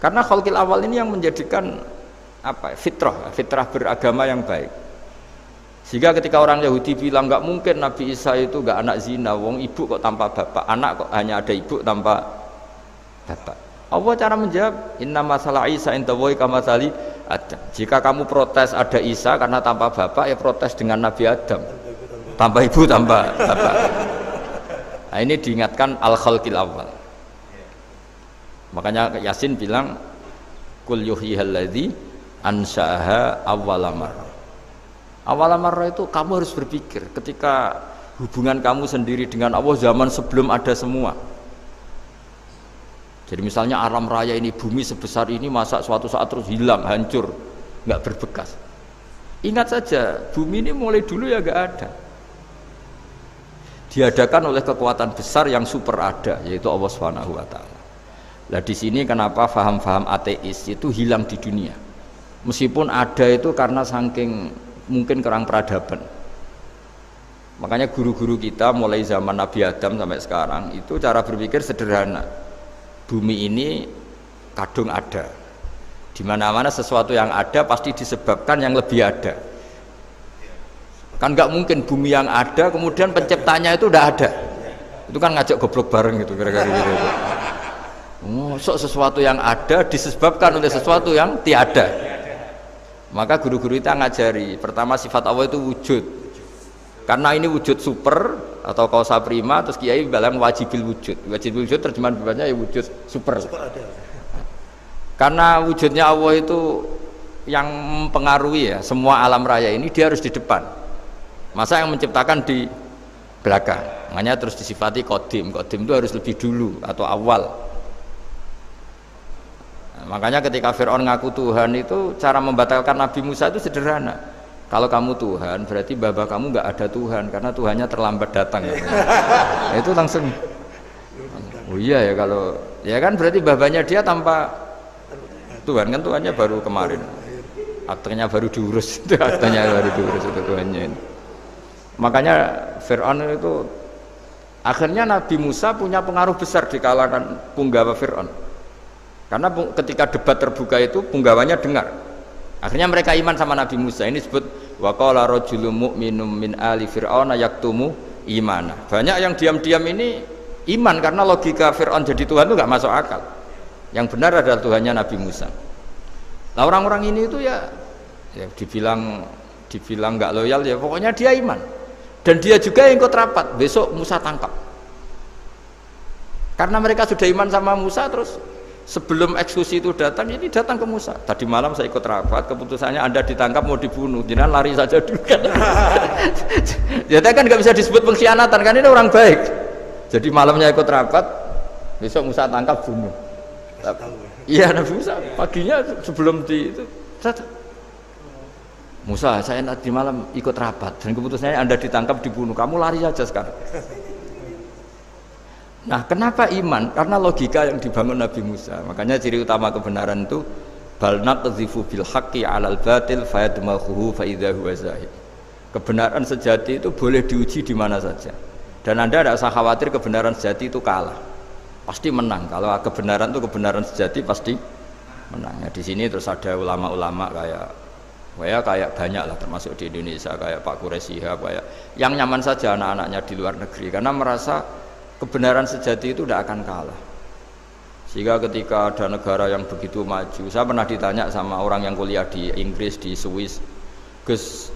Karena khalqil awal ini yang menjadikan apa? Fitrah beragama yang baik. Sehingga ketika orang Yahudi bilang nggak mungkin Nabi Isa itu nggak anak zina, wong ibu kok tanpa bapak, anak kok hanya ada ibu tanpa bapak. Allah cara menjawab, inna masalah Isa indawohi kamasali Adam. Jika kamu protes ada Isa karena tanpa bapak, ya protes dengan Nabi Adam, tanpa ibu tanpa bapak. Nah, ini diingatkan al-khalqil awal. Makanya Yasin bilang kul yuhyihalladzi ansha'aha awwala marrah. Awal marrah itu kamu harus berpikir ketika hubungan kamu sendiri dengan Allah zaman sebelum ada semua. Jadi misalnya alam raya ini, bumi sebesar ini, masa suatu saat terus hilang, hancur, nggak berbekas. Ingat saja, bumi ini mulai dulu ya nggak ada. Diadakan oleh kekuatan besar yang super ada, yaitu Allah Subhanahu wa Ta'ala. Nah di sini kenapa faham-faham ateis itu hilang di dunia. Meskipun ada itu karena saking mungkin kurang peradaban. Makanya guru-guru kita mulai zaman Nabi Adam sampai sekarang itu cara berpikir sederhana. Bumi ini kadung ada. Di mana-mana sesuatu yang ada pasti disebabkan yang lebih ada. Kan nggak mungkin bumi yang ada kemudian penciptanya itu udah ada. Itu kan ngajak goblok bareng gitu kira-kira gitu. Sesuatu yang ada disebabkan oleh sesuatu yang tiada. Maka guru-guru kita ngajari pertama sifat Allah itu wujud, karena ini wujud super atau kausa prima, terus kiai bilang wajibil wujud. Wajibil wujud terjemahan bebasnya ya wujud super. Karena wujudnya Allah itu yang mempengaruhi ya semua alam raya ini, dia harus di depan, masa yang menciptakan di belakang. Makanya terus disifati qadim. Qadim itu harus lebih dulu atau awal. Makanya ketika Fir'aun ngaku Tuhan itu cara membatalkan Nabi Musa itu sederhana. Kalau kamu Tuhan berarti baba kamu nggak ada Tuhan karena Tuhannya terlambat datang. Itu langsung. Oh iya ya, kalau ya kan berarti babanya dia tanpa Tuhan, kan Tuhannya baru kemarin. Aktenya baru diurus, itu aktenya baru diurus itu Tuhannya. Makanya Fir'aun itu akhirnya Nabi Musa punya pengaruh besar di kalangan punggawa Fir'aun. Karena ketika debat terbuka itu punggawanya dengar. Akhirnya mereka iman sama Nabi Musa. Ini disebut wa qala rajulun mu'minun min ali fir'auna yaktumu imana. Banyak yang diam-diam ini iman karena logika Fir'aun jadi Tuhan itu nggak masuk akal. Yang benar adalah Tuhannya Nabi Musa. Nah orang-orang ini itu ya dibilang nggak loyal ya pokoknya dia iman. Dan dia juga yang ikut rapat. Besok Musa tangkap. Karena mereka sudah iman sama Musa terus sebelum eksekusi itu datang, ini datang ke Musa. Tadi malam saya ikut rapat, keputusannya Anda ditangkap mau dibunuh, jangan lari saja dulu kan. Jadi kan nggak bisa disebut pengkhianatan, kan ini orang baik. Jadi malamnya ikut rapat, besok Musa tangkap bunuh. Iya Nabi Musa paginya sebelum di itu, Musa saya tadi malam ikut rapat dan keputusannya Anda ditangkap dibunuh, kamu lari saja sekarang. Nah, kenapa iman? Karena logika yang dibangun Nabi Musa. Makanya ciri utama kebenaran itu bal naqdhifu bil haqqi 'alal batil fayadmaghuhu fa idza huwa zahid. Kebenaran sejati itu boleh diuji di mana saja. Dan Anda tidak usah khawatir kebenaran sejati itu kalah. Pasti menang. Kalau kebenaran itu kebenaran sejati pasti menang. Ya, di sini terus ada ulama-ulama kayak banyak lah termasuk di Indonesia kayak Pak Quraisy kayak yang nyaman saja anak-anaknya di luar negeri karena merasa kebenaran sejati itu tidak akan kalah. Sehingga ketika ada negara yang begitu maju, saya pernah ditanya sama orang yang kuliah di Inggris, di Swiss, Gus,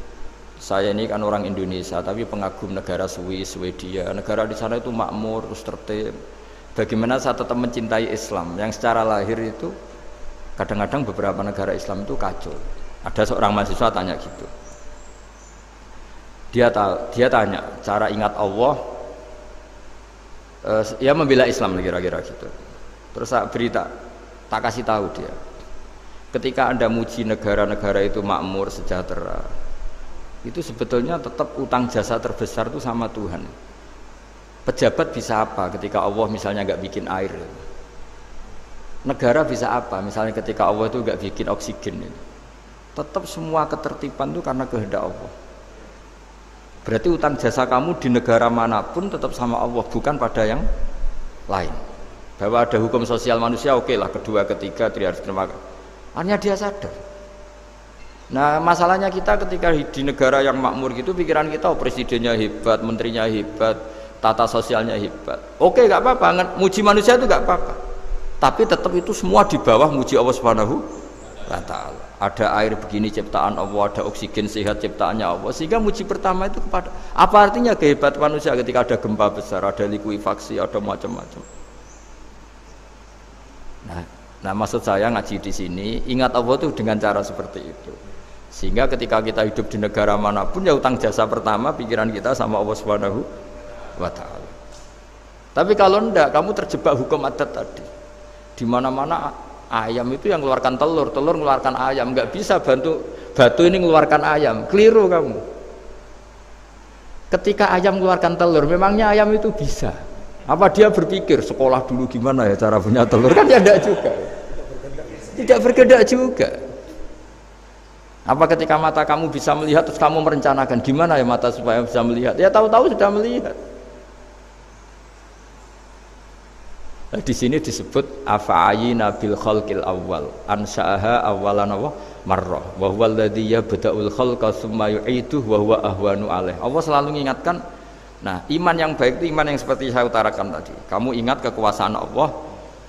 saya ini kan orang Indonesia tapi pengagum negara Swiss, Swedia, negara di sana itu makmur, terus tertib. Bagaimana saya tetap mencintai Islam yang secara lahir itu kadang-kadang beberapa negara Islam itu kacau. Ada seorang mahasiswa tanya gitu. Dia tanya cara ingat Allah. Ya membela Islam kira-kira gitu. Terus tak kasih tahu dia. Ketika Anda muji negara-negara itu makmur, sejahtera, itu sebetulnya tetap utang jasa terbesar itu sama Tuhan. Pejabat bisa apa ketika Allah misalnya nggak bikin air? Negara bisa apa misalnya ketika Allah itu nggak bikin oksigen? Tetap semua ketertiban itu karena kehendak Allah. Berarti utang jasa kamu di negara manapun tetap sama Allah, bukan pada yang lain. bahwa ada hukum sosial manusia, oke lah, kedua, ketiga dia harus terima. Hanya dia sadar. Nah masalahnya kita ketika di negara yang makmur gitu, pikiran kita oh, presidennya hebat, menterinya hebat, tata sosialnya hebat. Oke, nggak apa-apa, muji manusia itu nggak apa-apa. Tapi tetap itu semua di bawah muji Allah Subhanahu wa Ta'ala. Ada air begini ciptaan Allah, ada oksigen sehat ciptaannya Allah. Sehingga muji pertama itu kepada apa artinya kehebatan manusia ketika ada gempa besar, ada likuifaksi, ada macam-macam. Nah maksud saya ngaji di sini ingat Allah itu dengan cara seperti itu. Sehingga ketika kita hidup di negara manapun ya utang jasa pertama pikiran kita sama Allah Subhanahu wa Ta'ala. Tapi kalau enggak, kamu terjebak hukum adat tadi. Di mana-mana ayam itu yang mengeluarkan telur, telur mengeluarkan ayam, nggak bisa batu ini mengeluarkan ayam. Keliru kamu. Ketika ayam mengeluarkan telur, memangnya ayam itu bisa? Apa dia berpikir sekolah dulu gimana ya cara punya telur? Kan ya enggak juga. Tidak bergerak juga. Apa ketika mata kamu bisa melihat terus kamu merencanakan gimana ya mata supaya bisa melihat? Ya tahu-tahu sudah melihat. Nah, di sini disebut afa'ayina bil khalqil awwal ansa'aha awwalan marrah wa huwa alladhi yabda'ul khalqa tsumma yu'iduhu wa huwa ahwanu alaih. Allah selalu mengingatkan, nah iman yang baik itu iman yang seperti saya utarakan tadi. Kamu ingat kekuasaan Allah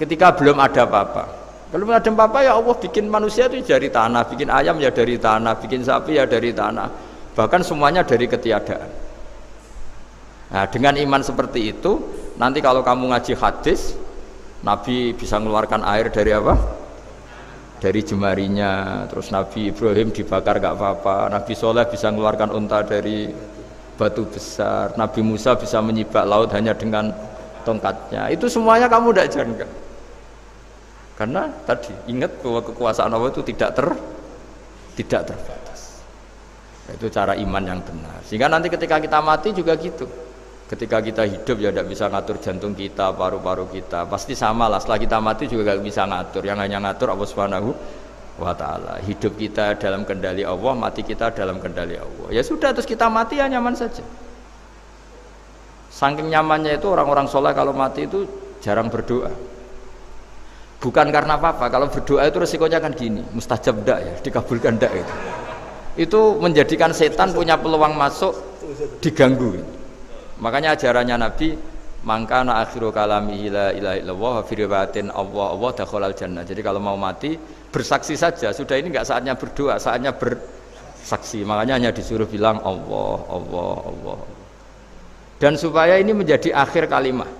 ketika belum ada apa-apa. Kalau belum ada apa-apa ya Allah bikin manusia itu dari tanah, bikin ayam ya dari tanah, bikin sapi ya dari tanah, bahkan semuanya dari ketiadaan. Nah dengan iman seperti itu nanti kalau kamu ngaji hadis, Nabi bisa mengeluarkan air dari apa? Dari jemarinya. Terus Nabi Ibrahim dibakar gak apa-apa. Nabi Soleh bisa mengeluarkan unta dari batu besar. Nabi Musa bisa menyibak laut hanya dengan tongkatnya. Itu semuanya kamu tidak jangka. Karena tadi ingat bahwa kekuasaan Allah itu tidak terbatas. Itu cara iman yang benar. Sehingga nanti ketika kita mati juga gitu. Ketika kita hidup ya tidak bisa ngatur jantung kita, paru-paru kita. Pasti sama lah. Setelah kita mati juga tidak bisa ngatur. Yang hanya ngatur Allah Subhanahu wa Ta'ala. Hidup kita dalam kendali Allah, mati kita dalam kendali Allah. Ya sudah, terus kita mati ya nyaman saja. Saking nyamannya itu orang-orang soleh kalau mati itu jarang berdoa. Bukan karena apa-apa. Kalau berdoa itu resikonya kan gini, mustajab ndak ya, dikabulkan ndak itu. Itu menjadikan setan punya peluang masuk, diganggu. Makanya ajarannya Nabi, mangkana akhiru kalamihi la ilaha illallah wa fi riwayatin Allah dakhalal jannah. Jadi kalau mau mati bersaksi saja, sudah ini enggak saatnya berdoa, saatnya bersaksi. Makanya hanya disuruh bilang Allah, Allah, Allah. Dan supaya ini menjadi akhir kalimat.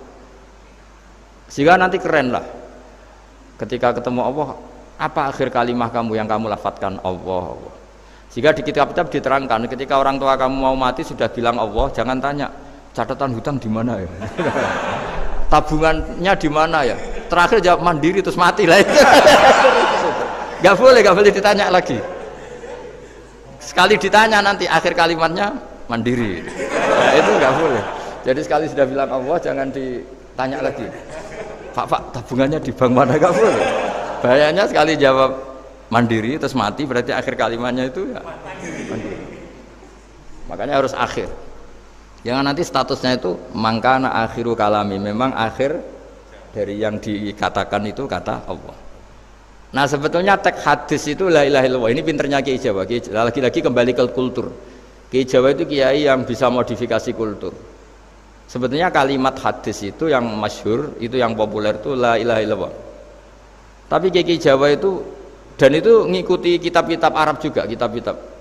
Sehingga nanti keren lah. Ketika ketemu Allah, apa akhir kalimat kamu yang kamu lafadzkan? Allah, Allah. Sehingga di kitab-kitab diterangkan, ketika orang tua kamu mau mati sudah bilang Allah, jangan tanya catatan hutang di mana ya, tabungannya di mana ya, terakhir jawab mandiri terus mati lah. Gak boleh ditanya lagi. Sekali ditanya nanti akhir kalimatnya mandiri. Itu gak boleh. Jadi sekali sudah bilang Allah jangan ditanya lagi. Pak, tabungannya di bank mana? Gak boleh. Bahayanya sekali jawab mandiri terus mati berarti akhir kalimatnya itu ya mandiri. Makanya harus akhir. Jangan nanti statusnya itu mangkana akhiru kalami, memang akhir dari yang dikatakan itu kata Allah. Nah sebetulnya teks hadis itu la ilaha illallah. Ini pinternya Kiai Jawa. Lagi-lagi kembali ke kultur. Kiai Jawa itu kiai yang bisa modifikasi kultur. Sebetulnya kalimat hadis itu yang masyhur, itu yang populer itu la ilaha illallah. Tapi Kiai Jawa itu, dan itu ngikuti kitab-kitab Arab juga, kitab-kitab.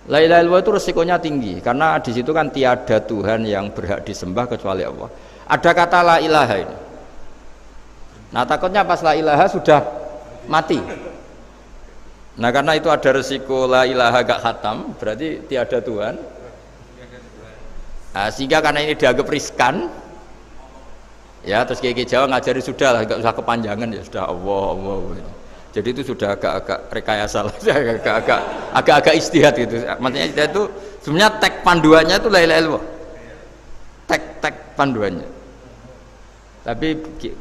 La ilaha illallah itu resikonya tinggi karena di situ kan tiada Tuhan yang berhak disembah kecuali Allah. Ada kata la ilaha ini. Nah takutnya pas la ilaha sudah mati. Nah karena itu ada resiko la ilaha gak khatam, berarti tiada Tuhan. Nah, sehingga karena ini dianggap riskan, ya terus Kiai Jawa ngajari sudah lah, gak usah kepanjangan ya sudah Allah, Allah. Jadi itu sudah agak-agak rekayasa lah, agak-agak istihad gitu. Maksudnya istihad itu sebenarnya teks panduannya itu la ilaha illallah. Teks panduannya. Tapi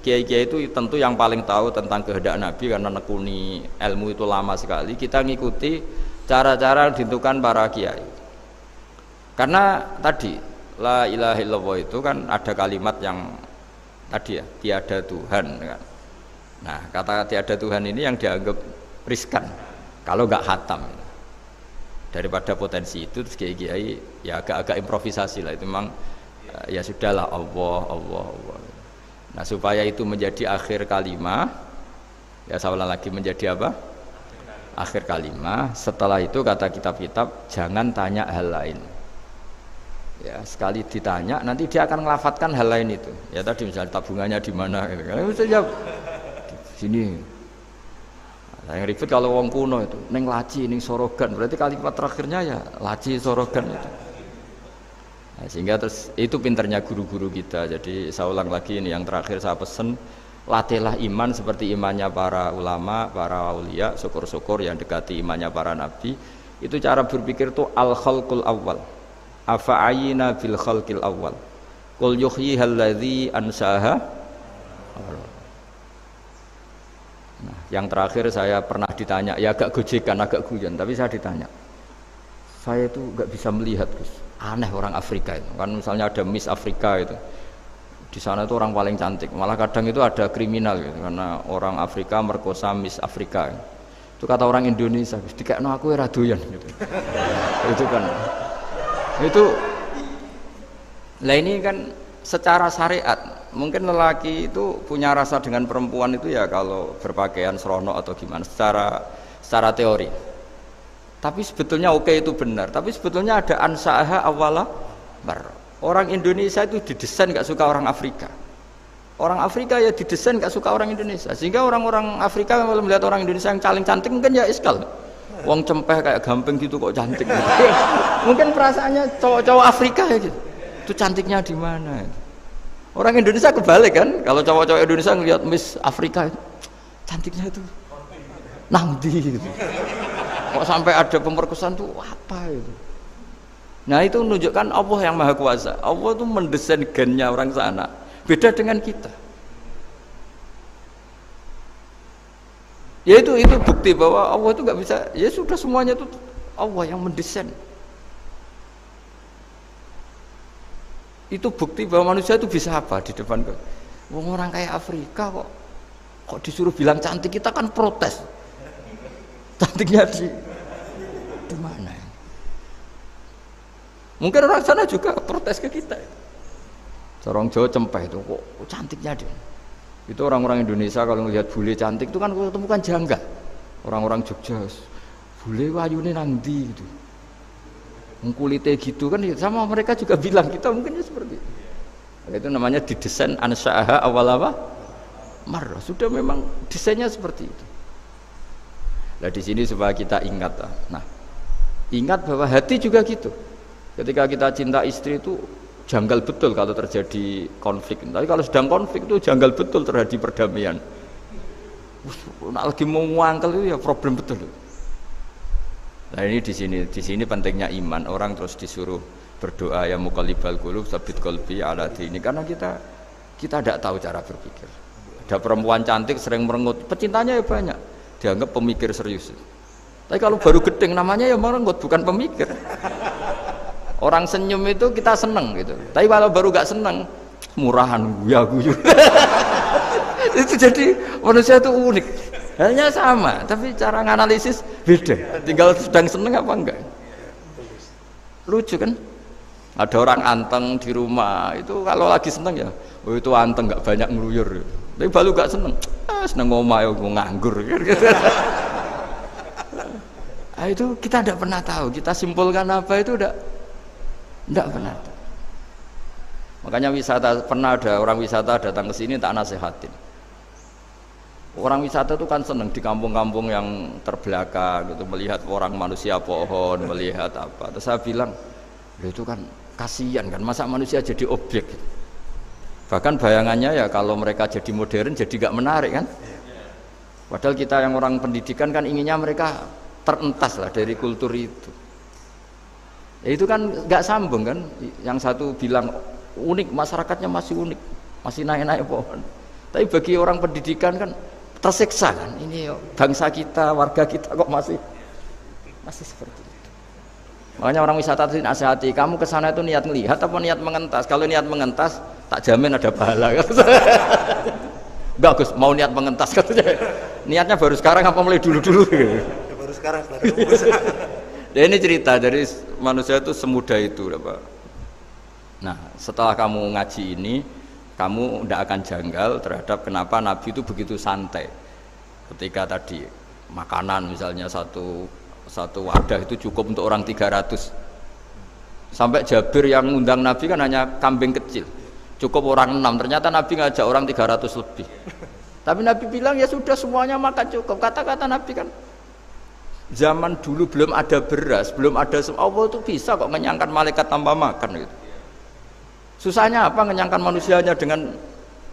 kiai-kiai itu tentu yang paling tahu tentang kehendak Nabi karena nekuni ilmu itu lama sekali. Kita ngikuti cara-cara ditentukan para kiai. Karena tadi la ilaha illallah itu kan ada kalimat yang tadi ya, tiada Tuhan kan. Nah, kata tiada Tuhan ini yang dianggap riskan kalau nggak khatam. Daripada potensi itu terus kiai-kiai ya agak-agak improvisasi lah, itu memang ya sudahlah, Allah Allah Allah. Nah, supaya itu menjadi akhir kalimah, ya saya ulang lagi, menjadi apa? Akhir kalimah. Setelah itu kata kitab-kitab jangan tanya hal lain. Ya, sekali ditanya nanti dia akan ngelafatkan hal lain itu. Ya tadi misalnya tabungannya di mana gitu. Kan bisa jawab sini. Nah, yang ribet kalau wong kuno itu ning laci, ning sorogan. Berarti kalimat terakhirnya ya laci sorogan itu. Nah, sehingga terus itu pinternya guru-guru kita. Jadi saya ulang lagi ini yang terakhir saya pesen, latihlah iman seperti imannya para ulama, para aulia, syukur-syukur yang dekati imannya para nabi. Itu cara berpikir tuh al-khalqul awal. Afa'ayina bil khalqil awal. Qul yuhyihal ladzi ansaha. Nah, yang terakhir saya pernah ditanya, ya agak gojekan, agak guyon, tapi saya ditanya. Saya itu enggak bisa melihat, Gus. Aneh orang Afrika itu. Kan misalnya ada Miss Afrika itu. Di sana itu orang paling cantik. Malah kadang itu ada kriminal gitu, karena orang Afrika merkosa Miss Afrika. Itu kata orang Indonesia, Gus, dikekno aku ora doyan gitu. Itu kan. Itu lah ini kan secara syariat mungkin lelaki itu punya rasa dengan perempuan itu ya kalau berpakaian serono atau gimana secara teori, tapi sebetulnya oke, itu benar, tapi sebetulnya ada ansaaha awala mar. Orang Indonesia itu didesain gak suka orang Afrika, orang Afrika ya didesain gak suka orang Indonesia, sehingga orang-orang Afrika kalau melihat orang Indonesia yang paling cantik mungkin ya iskal. Wong cempeh kayak gampang gitu kok cantik gitu. Mungkin perasaannya cowok-cowok Afrika ya gitu. Itu cantiknya di mana? Orang Indonesia kebalik kan? Kalau cowok-cowok Indonesia ngelihat Miss Afrika itu, cantiknya itu nangdi gitu. Kok sampai ada pemerkosaan tuh apa itu? Nah, itu menunjukkan Allah yang Maha Kuasa. Allah tuh mendesain gennya orang sana. Beda dengan kita. Ya itu bukti bahwa Allah itu nggak bisa, ya sudah semuanya itu Allah yang mendesain. Itu bukti bahwa manusia itu bisa apa di depan orang kayak Afrika kok disuruh bilang cantik, kita kan protes. Cantiknya di mana? Mungkin orang sana juga protes ke kita. Orang Jawa cempeh itu kok cantiknya dia. Itu orang-orang Indonesia kalau melihat bule cantik itu kan ketemukan janggal. Orang-orang Jogja, bule wayune nang ndi gitu. Kulite gitu kan sama mereka juga bilang, kita mungkin seperti itu. Itu namanya didesain ansaaha awal apa? Mar. Sudah memang desainnya seperti itu. Nah, di sini supaya kita ingat. Nah, ingat bahwa hati juga gitu. Ketika kita cinta istri itu janggal betul kalau terjadi konflik. Tapi kalau sedang konflik itu janggal betul terjadi perdamaian. Nak lagi mau ngangkel itu ya problem betul. Nah, ini di sini pentingnya iman. Orang terus disuruh berdoa ya muqallibal qulub tsabit qalbi ala dini, karena kita tidak tahu cara berpikir. Ada perempuan cantik sering merengut, pecintanya ya banyak, dianggap pemikir serius. Tapi kalau baru gedeng namanya ya merengut, bukan pemikir. Orang senyum itu kita seneng gitu, tapi kalau baru gak seneng murahan guyu. Itu jadi manusia itu unik, hanya sama tapi cara nganalisis beda, tinggal sedang seneng apa enggak. Lucu kan, ada orang anteng di rumah itu kalau lagi seneng ya oh itu anteng, gak banyak ngeluyur, tapi baru gak seneng seneng ngomah ya nganggur gitu. Nah, itu kita tidak pernah tahu, kita simpulkan apa itu tidak pernah. Makanya wisata, pernah ada orang wisata datang ke sini tak nasihatin. Orang wisata itu kan senang di kampung-kampung yang terbelakang gitu, melihat orang manusia pohon, melihat apa. Terus saya bilang, itu kan kasihan kan, masa manusia jadi objek gitu. Bahkan bayangannya ya kalau mereka jadi modern jadi gak menarik kan. Padahal kita yang orang pendidikan kan inginnya mereka terentas lah dari kultur itu. Ya itu kan nggak sambung kan, yang satu bilang unik, masyarakatnya masih unik, masih naik-naik pohon, tapi bagi orang pendidikan kan tersiksa kan, ini bangsa kita, warga kita kok masih seperti itu. Makanya orang wisata itu nasihati, kamu ke sana itu niat melihat apa niat mengentas? Kalau niat mengentas, tak jamin ada pahala. Enggak Gus, mau niat mengentas katanya. Niatnya baru sekarang apa mulai dulu-dulu? Baru sekarang setelah Ya ini cerita dari manusia itu semudah itu, Pak. Nah, setelah kamu ngaji ini, kamu tidak akan janggal terhadap kenapa Nabi itu begitu santai. Ketika tadi makanan misalnya satu wadah itu cukup untuk orang 300. Sampai Jabir yang ngundang Nabi kan hanya kambing kecil, cukup orang 6. Ternyata Nabi ngajak orang 300 lebih. Tapi Nabi bilang ya sudah semuanya makan cukup. Kata-kata Nabi kan, zaman dulu belum ada beras, belum ada Allah itu bisa kok ngenyangkan malaikat tanpa makan gitu. Susahnya apa ngenyangkan manusianya dengan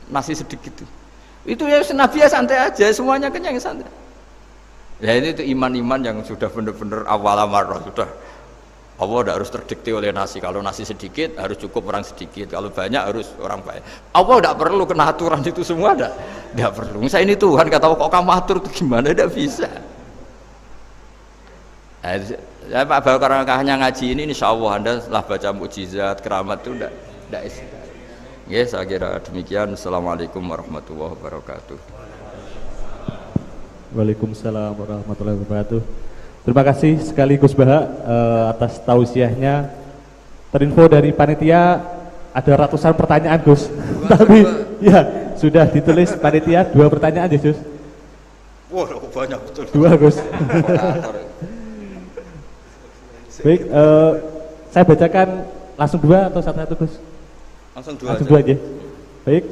nasi sedikit itu ya Nabi ya santai aja, semuanya kenyang santai. Ya ini itu iman-iman yang sudah benar-benar awal amarah, sudah Allah tidak harus terdikte oleh nasi. Kalau nasi sedikit harus cukup orang sedikit, kalau banyak harus orang banyak. Allah tidak perlu kena aturan itu semua, tidak perlu. Saya ini Tuhan kata kok kamu atur itu gimana, tidak bisa. Ya Pak Bakar hanya ngaji ini insya Allah Anda setelah baca mukjizat keramat itu tidak istilah. Ya saya kira demikian. Assalamualaikum warahmatullahi wabarakatuh. Waalaikumsalam warahmatullahi wabarakatuh. Terima kasih sekali Gus Baha atas tausiahnya. Terinfo dari panitia ada ratusan pertanyaan Gus. Tapi ya sudah ditulis panitia 2 pertanyaan ya Gus. Wah banyak betul. 2 Gus. Baik, saya bacakan langsung 2 atau satu-satu Gus? Langsung 2 aja. Baik,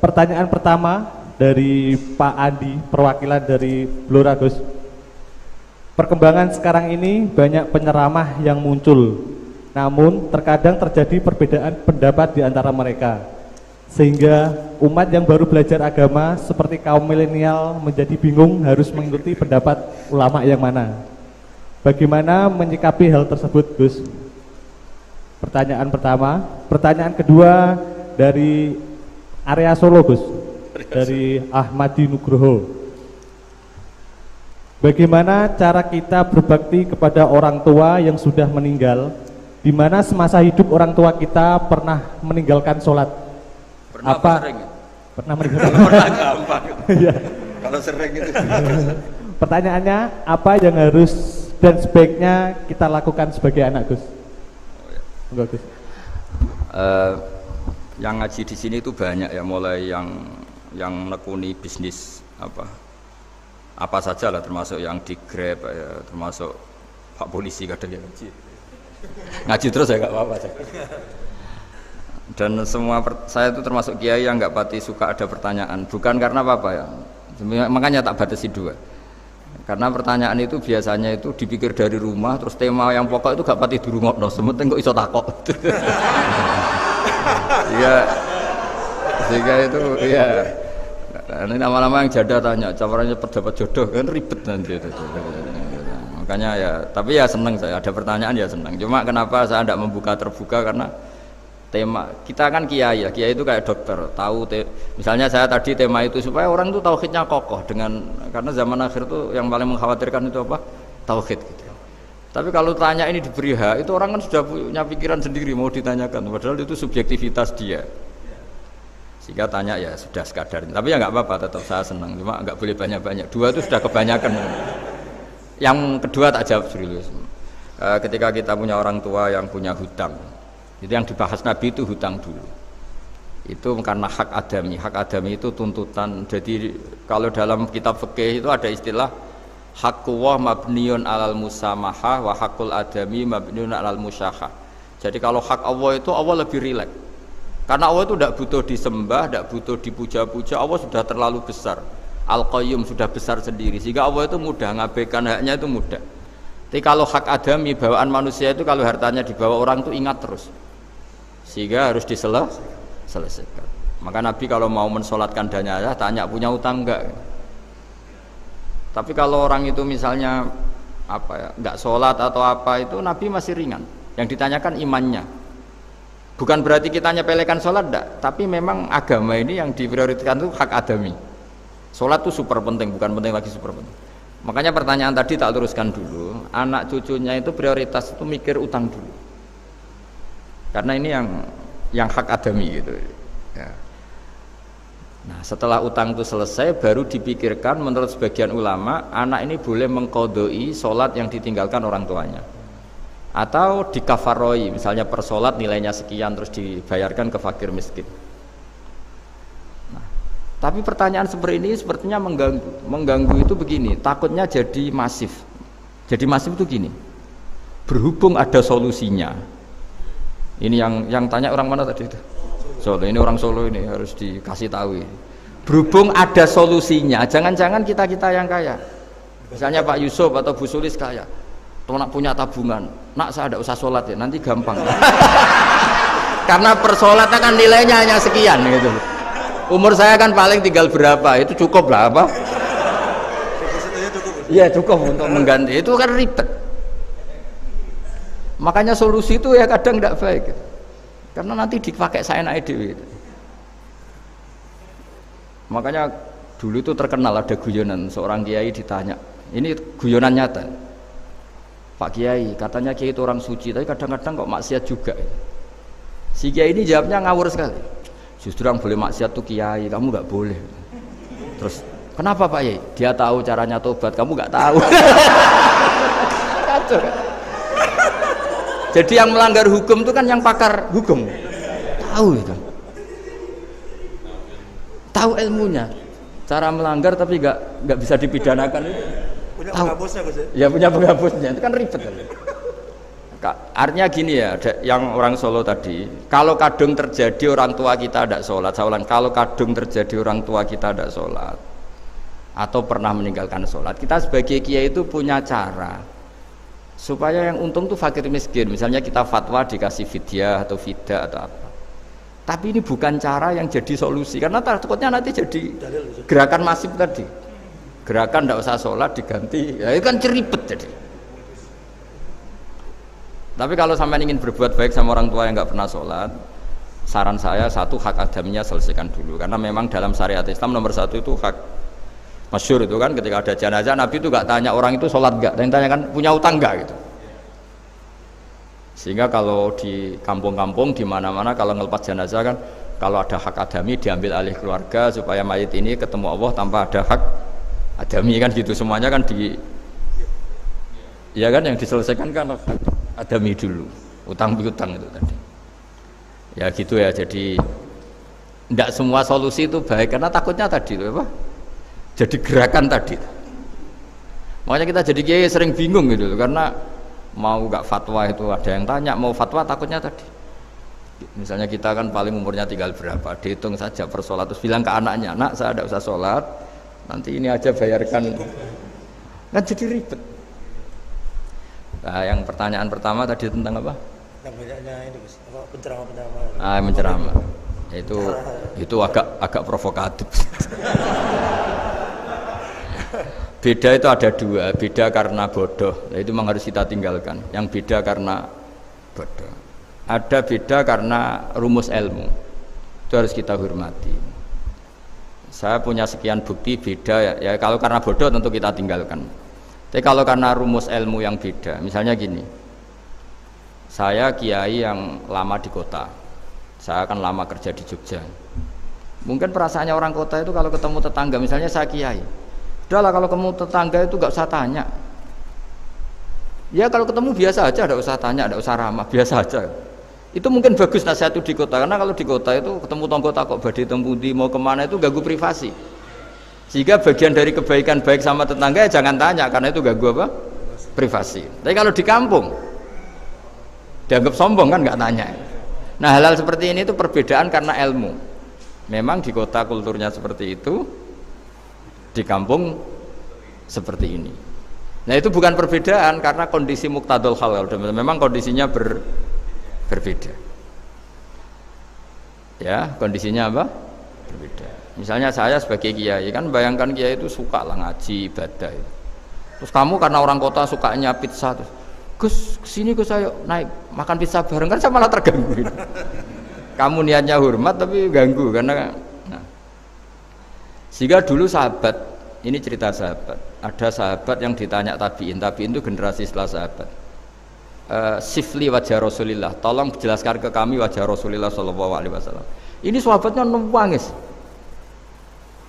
pertanyaan pertama dari Pak Andi, perwakilan dari Blora Gus. Perkembangan sekarang ini banyak penyeramah yang muncul, namun terkadang terjadi perbedaan pendapat di antara mereka, sehingga umat yang baru belajar agama seperti kaum milenial menjadi bingung harus mengikuti pendapat ulama yang mana. Bagaimana menyikapi hal tersebut Gus? Pertanyaan pertama. Pertanyaan kedua dari area Solo Gus, dari Ahmadi Nugroho. Bagaimana cara kita berbakti kepada orang tua yang sudah meninggal, di mana semasa hidup orang tua kita pernah meninggalkan sholat? Pernah apa sering? Pernah meninggalkan. Pernah gampang. Ya. Kalau sering itu. Pertanyaannya, apa yang harus dan sebaiknya kita lakukan sebagai anak Gus? Enggak Gus. Yang ngaji di sini itu banyak ya, mulai yang menekuni bisnis apa saja lah, termasuk yang di Grab ya, termasuk Pak Polisi kadang yang ngaji terus ya nggak apa-apa. Dan semua saya itu termasuk kiai yang nggak pati suka ada pertanyaan, bukan karena apa ya, makanya tak batasi 2. Karena pertanyaan itu biasanya itu dipikir dari rumah, terus tema yang pokok itu gak pati dirungokno, sementing kok iso takok. Sehingga itu ya. Ini lama-lama yang jada tanya, caranya pendapat jodoh kan ribet nanti itu. Makanya ya, tapi ya seneng saya ada pertanyaan ya seneng. Cuma kenapa saya tidak membuka terbuka, karena tema kita kan kiai ya, kiai itu kayak dokter, tahu misalnya saya tadi tema itu supaya orang itu tauhidnya kokoh, karena zaman akhir itu yang paling mengkhawatirkan itu apa? Tauhid gitu. Tapi kalau tanya ini diberi hak, itu orang kan sudah punya pikiran sendiri mau ditanyakan, padahal itu subjektivitas dia. Sehingga tanya ya sudah sekadar. Tapi ya nggak apa-apa, tetap saya senang. Cuma nggak boleh banyak-banyak. 2 itu sudah kebanyakan. Yang kedua tak jawab serius. Ketika kita punya orang tua yang punya hutang, itu yang dibahas Nabi itu hutang dulu. Itu karena hak adami. Hak adami itu tuntutan. Jadi kalau dalam kitab fikih itu ada istilah haqqullah mabniun alal musamahah wa haqqul adami mabniun alal musyahah. Jadi kalau hak Allah itu Allah lebih rileks. Karena Allah itu tidak butuh disembah, tidak butuh dipuja-puja, Allah sudah terlalu besar. Al-Qayyum sudah besar sendiri, sehingga Allah itu mudah, ngabaikan haknya itu mudah. Tapi kalau hak adami, bawaan manusia itu kalau hartanya dibawa orang itu ingat terus, sehingga harus diselesaikan. Maka Nabi kalau mau mensolatkan jenazah tanya punya utang enggak. Tapi kalau orang itu misalnya enggak sholat atau apa, itu Nabi masih ringan. Yang ditanyakan imannya. Bukan berarti kita nyepelekan sholat, enggak. Tapi memang agama ini yang diprioritaskan itu hak adami. Sholat itu super penting, bukan penting lagi super penting. Makanya pertanyaan tadi tak luruskan dulu. Anak cucunya itu prioritas itu mikir utang dulu. Karena ini yang hak adami gitu. Ya. Nah, setelah utang itu selesai, baru dipikirkan menurut sebagian ulama, anak ini boleh mengkodoi sholat yang ditinggalkan orang tuanya, atau dikafaroi, misalnya per sholat nilainya sekian terus dibayarkan ke fakir miskin. Nah, tapi pertanyaan seperti ini sepertinya mengganggu itu begini, takutnya jadi masif. Jadi masif itu gini, berhubung ada solusinya. Ini yang tanya orang mana tadi itu? Solo, ini orang Solo ini harus dikasih tahu. Berhubung ada solusinya, jangan-jangan kita yang kaya. Misalnya Pak Yusuf atau Bu Sulis kaya, tuh nak punya tabungan, nak saya ada usah sholat ya, nanti gampang. Karena per sholat kan nilainya hanya sekian gitu. Umur saya kan paling tinggal berapa, itu cukup lah apa? Iya cukup untuk mengganti, itu kan ribet. Makanya solusi itu ya kadang tidak baik. Karena nanti dipakai saya naik dewi. Makanya dulu itu terkenal ada guyonan, seorang kiai ditanya, ini guyonan nyata, Pak Kiai katanya kiai itu orang suci, tapi kadang-kadang kok maksiat juga. Si kiai ini jawabnya ngawur sekali, justru yang boleh maksiat tuh kiai, kamu nggak boleh. Terus kenapa Pak Kiai? Dia tahu caranya tobat, kamu nggak tahu. Kacau kan? Jadi yang melanggar hukum itu kan yang pakar hukum, tahu itu, tahu ilmunya, cara melanggar tapi nggak bisa dipidanakan itu. Punya penghapusnya Gus ya? Punya penghapusnya, itu kan ribet. Artinya gini ya, yang orang Solo tadi, kalau kadung terjadi orang tua kita tidak sholat, saya ulang, kalau kadung terjadi orang tua kita tidak sholat atau pernah meninggalkan sholat, kita sebagai kiai itu punya cara supaya yang untung tuh fakir miskin. Misalnya kita fatwa dikasih fidyah atau fida atau apa, tapi ini bukan cara yang jadi solusi, karena takutnya nanti jadi gerakan masif tadi, gerakan tidak usah sholat diganti, ya itu kan ceribet jadi. Tapi kalau sampai ingin berbuat baik sama orang tua yang nggak pernah sholat, saran saya satu, hak adaminya selesaikan dulu, karena memang dalam syariat Islam nomor satu itu hak. Masyhur itu kan ketika ada jenazah Nabi itu gak tanya orang itu sholat gak, dan tanya kan punya utang gak gitu. Sehingga kalau di kampung-kampung di mana-mana kalau ngelepas jenazah kan, kalau ada hak adami diambil alih keluarga supaya mayit ini ketemu Allah tanpa ada hak adami kan gitu, semuanya kan ya kan yang diselesaikan kan hak adami dulu, utang piutang itu tadi. Ya gitu ya, jadi tidak semua solusi itu baik karena takutnya tadi itu apa? Jadi gerakan tadi. Makanya kita jadi kiai sering bingung gitu karena mau gak fatwa itu ada yang tanya, mau fatwa takutnya tadi. Misalnya kita kan paling umurnya tinggal berapa, dihitung saja per sholat, terus bilang ke anaknya, nak saya tidak usah sholat, nanti ini aja bayarkan, kan jadi ribet. Nah, yang pertanyaan pertama tadi tentang apa? Yang banyaknya ini Gus, penceramah. Menceramah. Itu agak provokatif. Beda itu ada dua, beda karena bodoh, nah, itu memang harus kita tinggalkan. Yang beda karena bodoh, ada beda karena rumus ilmu, itu harus kita hormati. Saya punya sekian bukti beda ya kalau karena bodoh tentu kita tinggalkan. Tapi kalau karena rumus ilmu yang beda, misalnya gini, saya kiai yang lama di kota, saya kan lama kerja di Jogja. Mungkin perasaannya orang kota itu kalau ketemu tetangga, misalnya saya kiai, udahlah kalau ketemu tetangga itu gak usah tanya. Ya kalau ketemu biasa aja, tidak usah tanya, tidak usah ramah, biasa aja. Itu mungkin bagus nasihat itu di kota, karena kalau di kota itu ketemu tonggo takok badhe tempundi mau kemana itu ganggu privasi. Sehingga bagian dari kebaikan baik sama tetangga ya jangan tanya, karena itu ganggu apa? Privasi. Tapi kalau di kampung dianggap sombong kan nggak tanya. Nah hal-hal seperti ini itu perbedaan karena ilmu. Memang di kota kulturnya seperti itu, di kampung seperti ini. Nah itu bukan perbedaan karena kondisi muqtadul hal, memang kondisinya berbeda. Ya kondisinya apa? Berbeda. Misalnya saya sebagai kiai kan, bayangkan kiai itu suka lah ngaji ibadah. Terus kamu karena orang kota sukanya pizza, terus Gus kesini Gus ayo naik makan pizza bareng, kan saya malah terganggu. Kamu niatnya hormat tapi ganggu karena nah. Sehingga dulu sahabat Ini cerita sahabat. Ada sahabat yang ditanya tabiin itu generasi setelah sahabat. Sifli wajah Rasulillah, tolong jelaskan ke kami wajah Rasulillah Shallallahu Alaihi Wasallam. Ini sahabatnya nangis.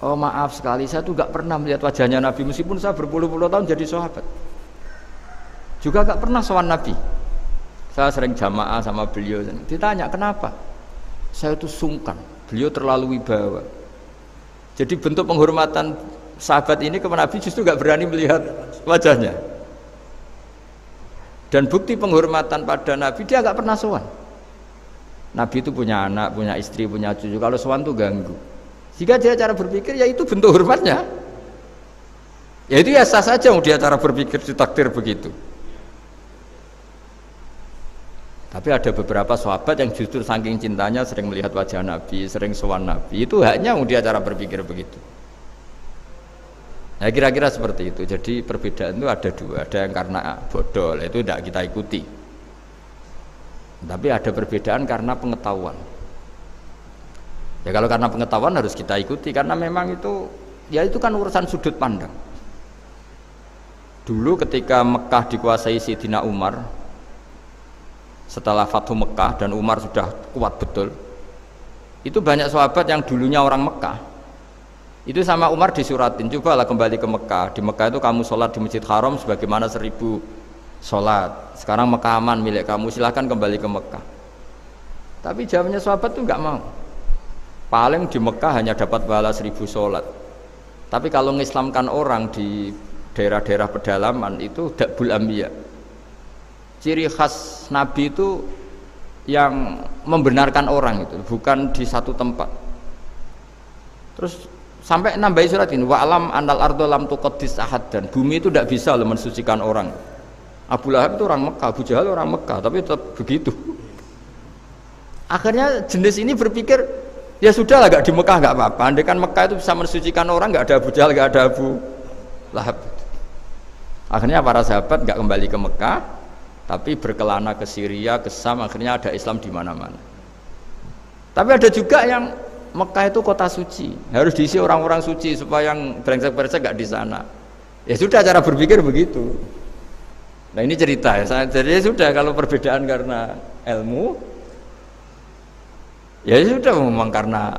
Oh maaf sekali, saya tuh gak pernah melihat wajahnya Nabi meskipun saya berpuluh-puluh tahun jadi sahabat. Juga gak pernah sowan Nabi. Saya sering jamaah sama beliau. Ditanya kenapa? Saya itu sungkan. Beliau terlalu wibawa. Jadi bentuk penghormatan sahabat ini ke Nabi justru gak berani melihat wajahnya. Dan bukti penghormatan pada Nabi dia gak pernah sowan. Nabi itu punya anak, punya istri, punya cucu. Kalau sowan itu ganggu. Jika dia cara berpikir ya itu bentuk hormatnya. Ya itu ya sah saja dia cara berpikir ditakdir begitu. Tapi ada beberapa sahabat yang justru saking cintanya sering melihat wajah Nabi, sering sowan Nabi. Itu haknya dia cara berpikir begitu. Ya kira-kira seperti itu. Jadi perbedaan itu ada dua. Ada yang karena bodoh, itu tidak kita ikuti. Tapi ada perbedaan karena pengetahuan. Ya kalau karena pengetahuan harus kita ikuti karena memang itu ya itu kan urusan sudut pandang. Dulu ketika Mekah dikuasai Sayyidina Umar, setelah Fathu Mekah dan Umar sudah kuat betul, itu banyak sahabat yang dulunya orang Mekah itu sama Umar disuratin, cobalah kembali ke Mekah. Di Mekah itu kamu sholat di Masjid Haram sebagaimana 1000 sholat. Sekarang Mekah aman milik kamu, silahkan kembali ke Mekah. Tapi jawabnya sahabat itu nggak mau. Paling di Mekah hanya dapat pahala 1000 sholat. Tapi kalau mengislamkan orang di daerah-daerah pedalaman itu dakbul ambiya. Ciri khas Nabi itu yang membenarkan orang itu, bukan di satu tempat. Terus sampai nambahi surat ini, wa'lam anal ardo lam tuqaddis ahad, dan bumi itu tidak bisa loh mensucikan orang. Abu Lahab itu orang Mekah, Abu Jahal orang Mekah, tapi tetap begitu. Akhirnya jenis ini berpikir, ya sudah lah, gak di Mekah gak apa-apa. Andai kan Mekah itu bisa mensucikan orang, gak ada Abu Jahal, gak ada Abu Lahab. Akhirnya para sahabat gak kembali ke Mekah, tapi berkelana ke Syria, ke Sam, akhirnya ada Islam di mana-mana. Tapi ada juga yang Mekah itu kota suci, harus diisi orang-orang suci supaya yang brengsek-brengsek gak di sana. Ya sudah, cara berpikir begitu. Nah ini cerita ya. Jadi sudah, kalau perbedaan karena ilmu, ya sudah memang karena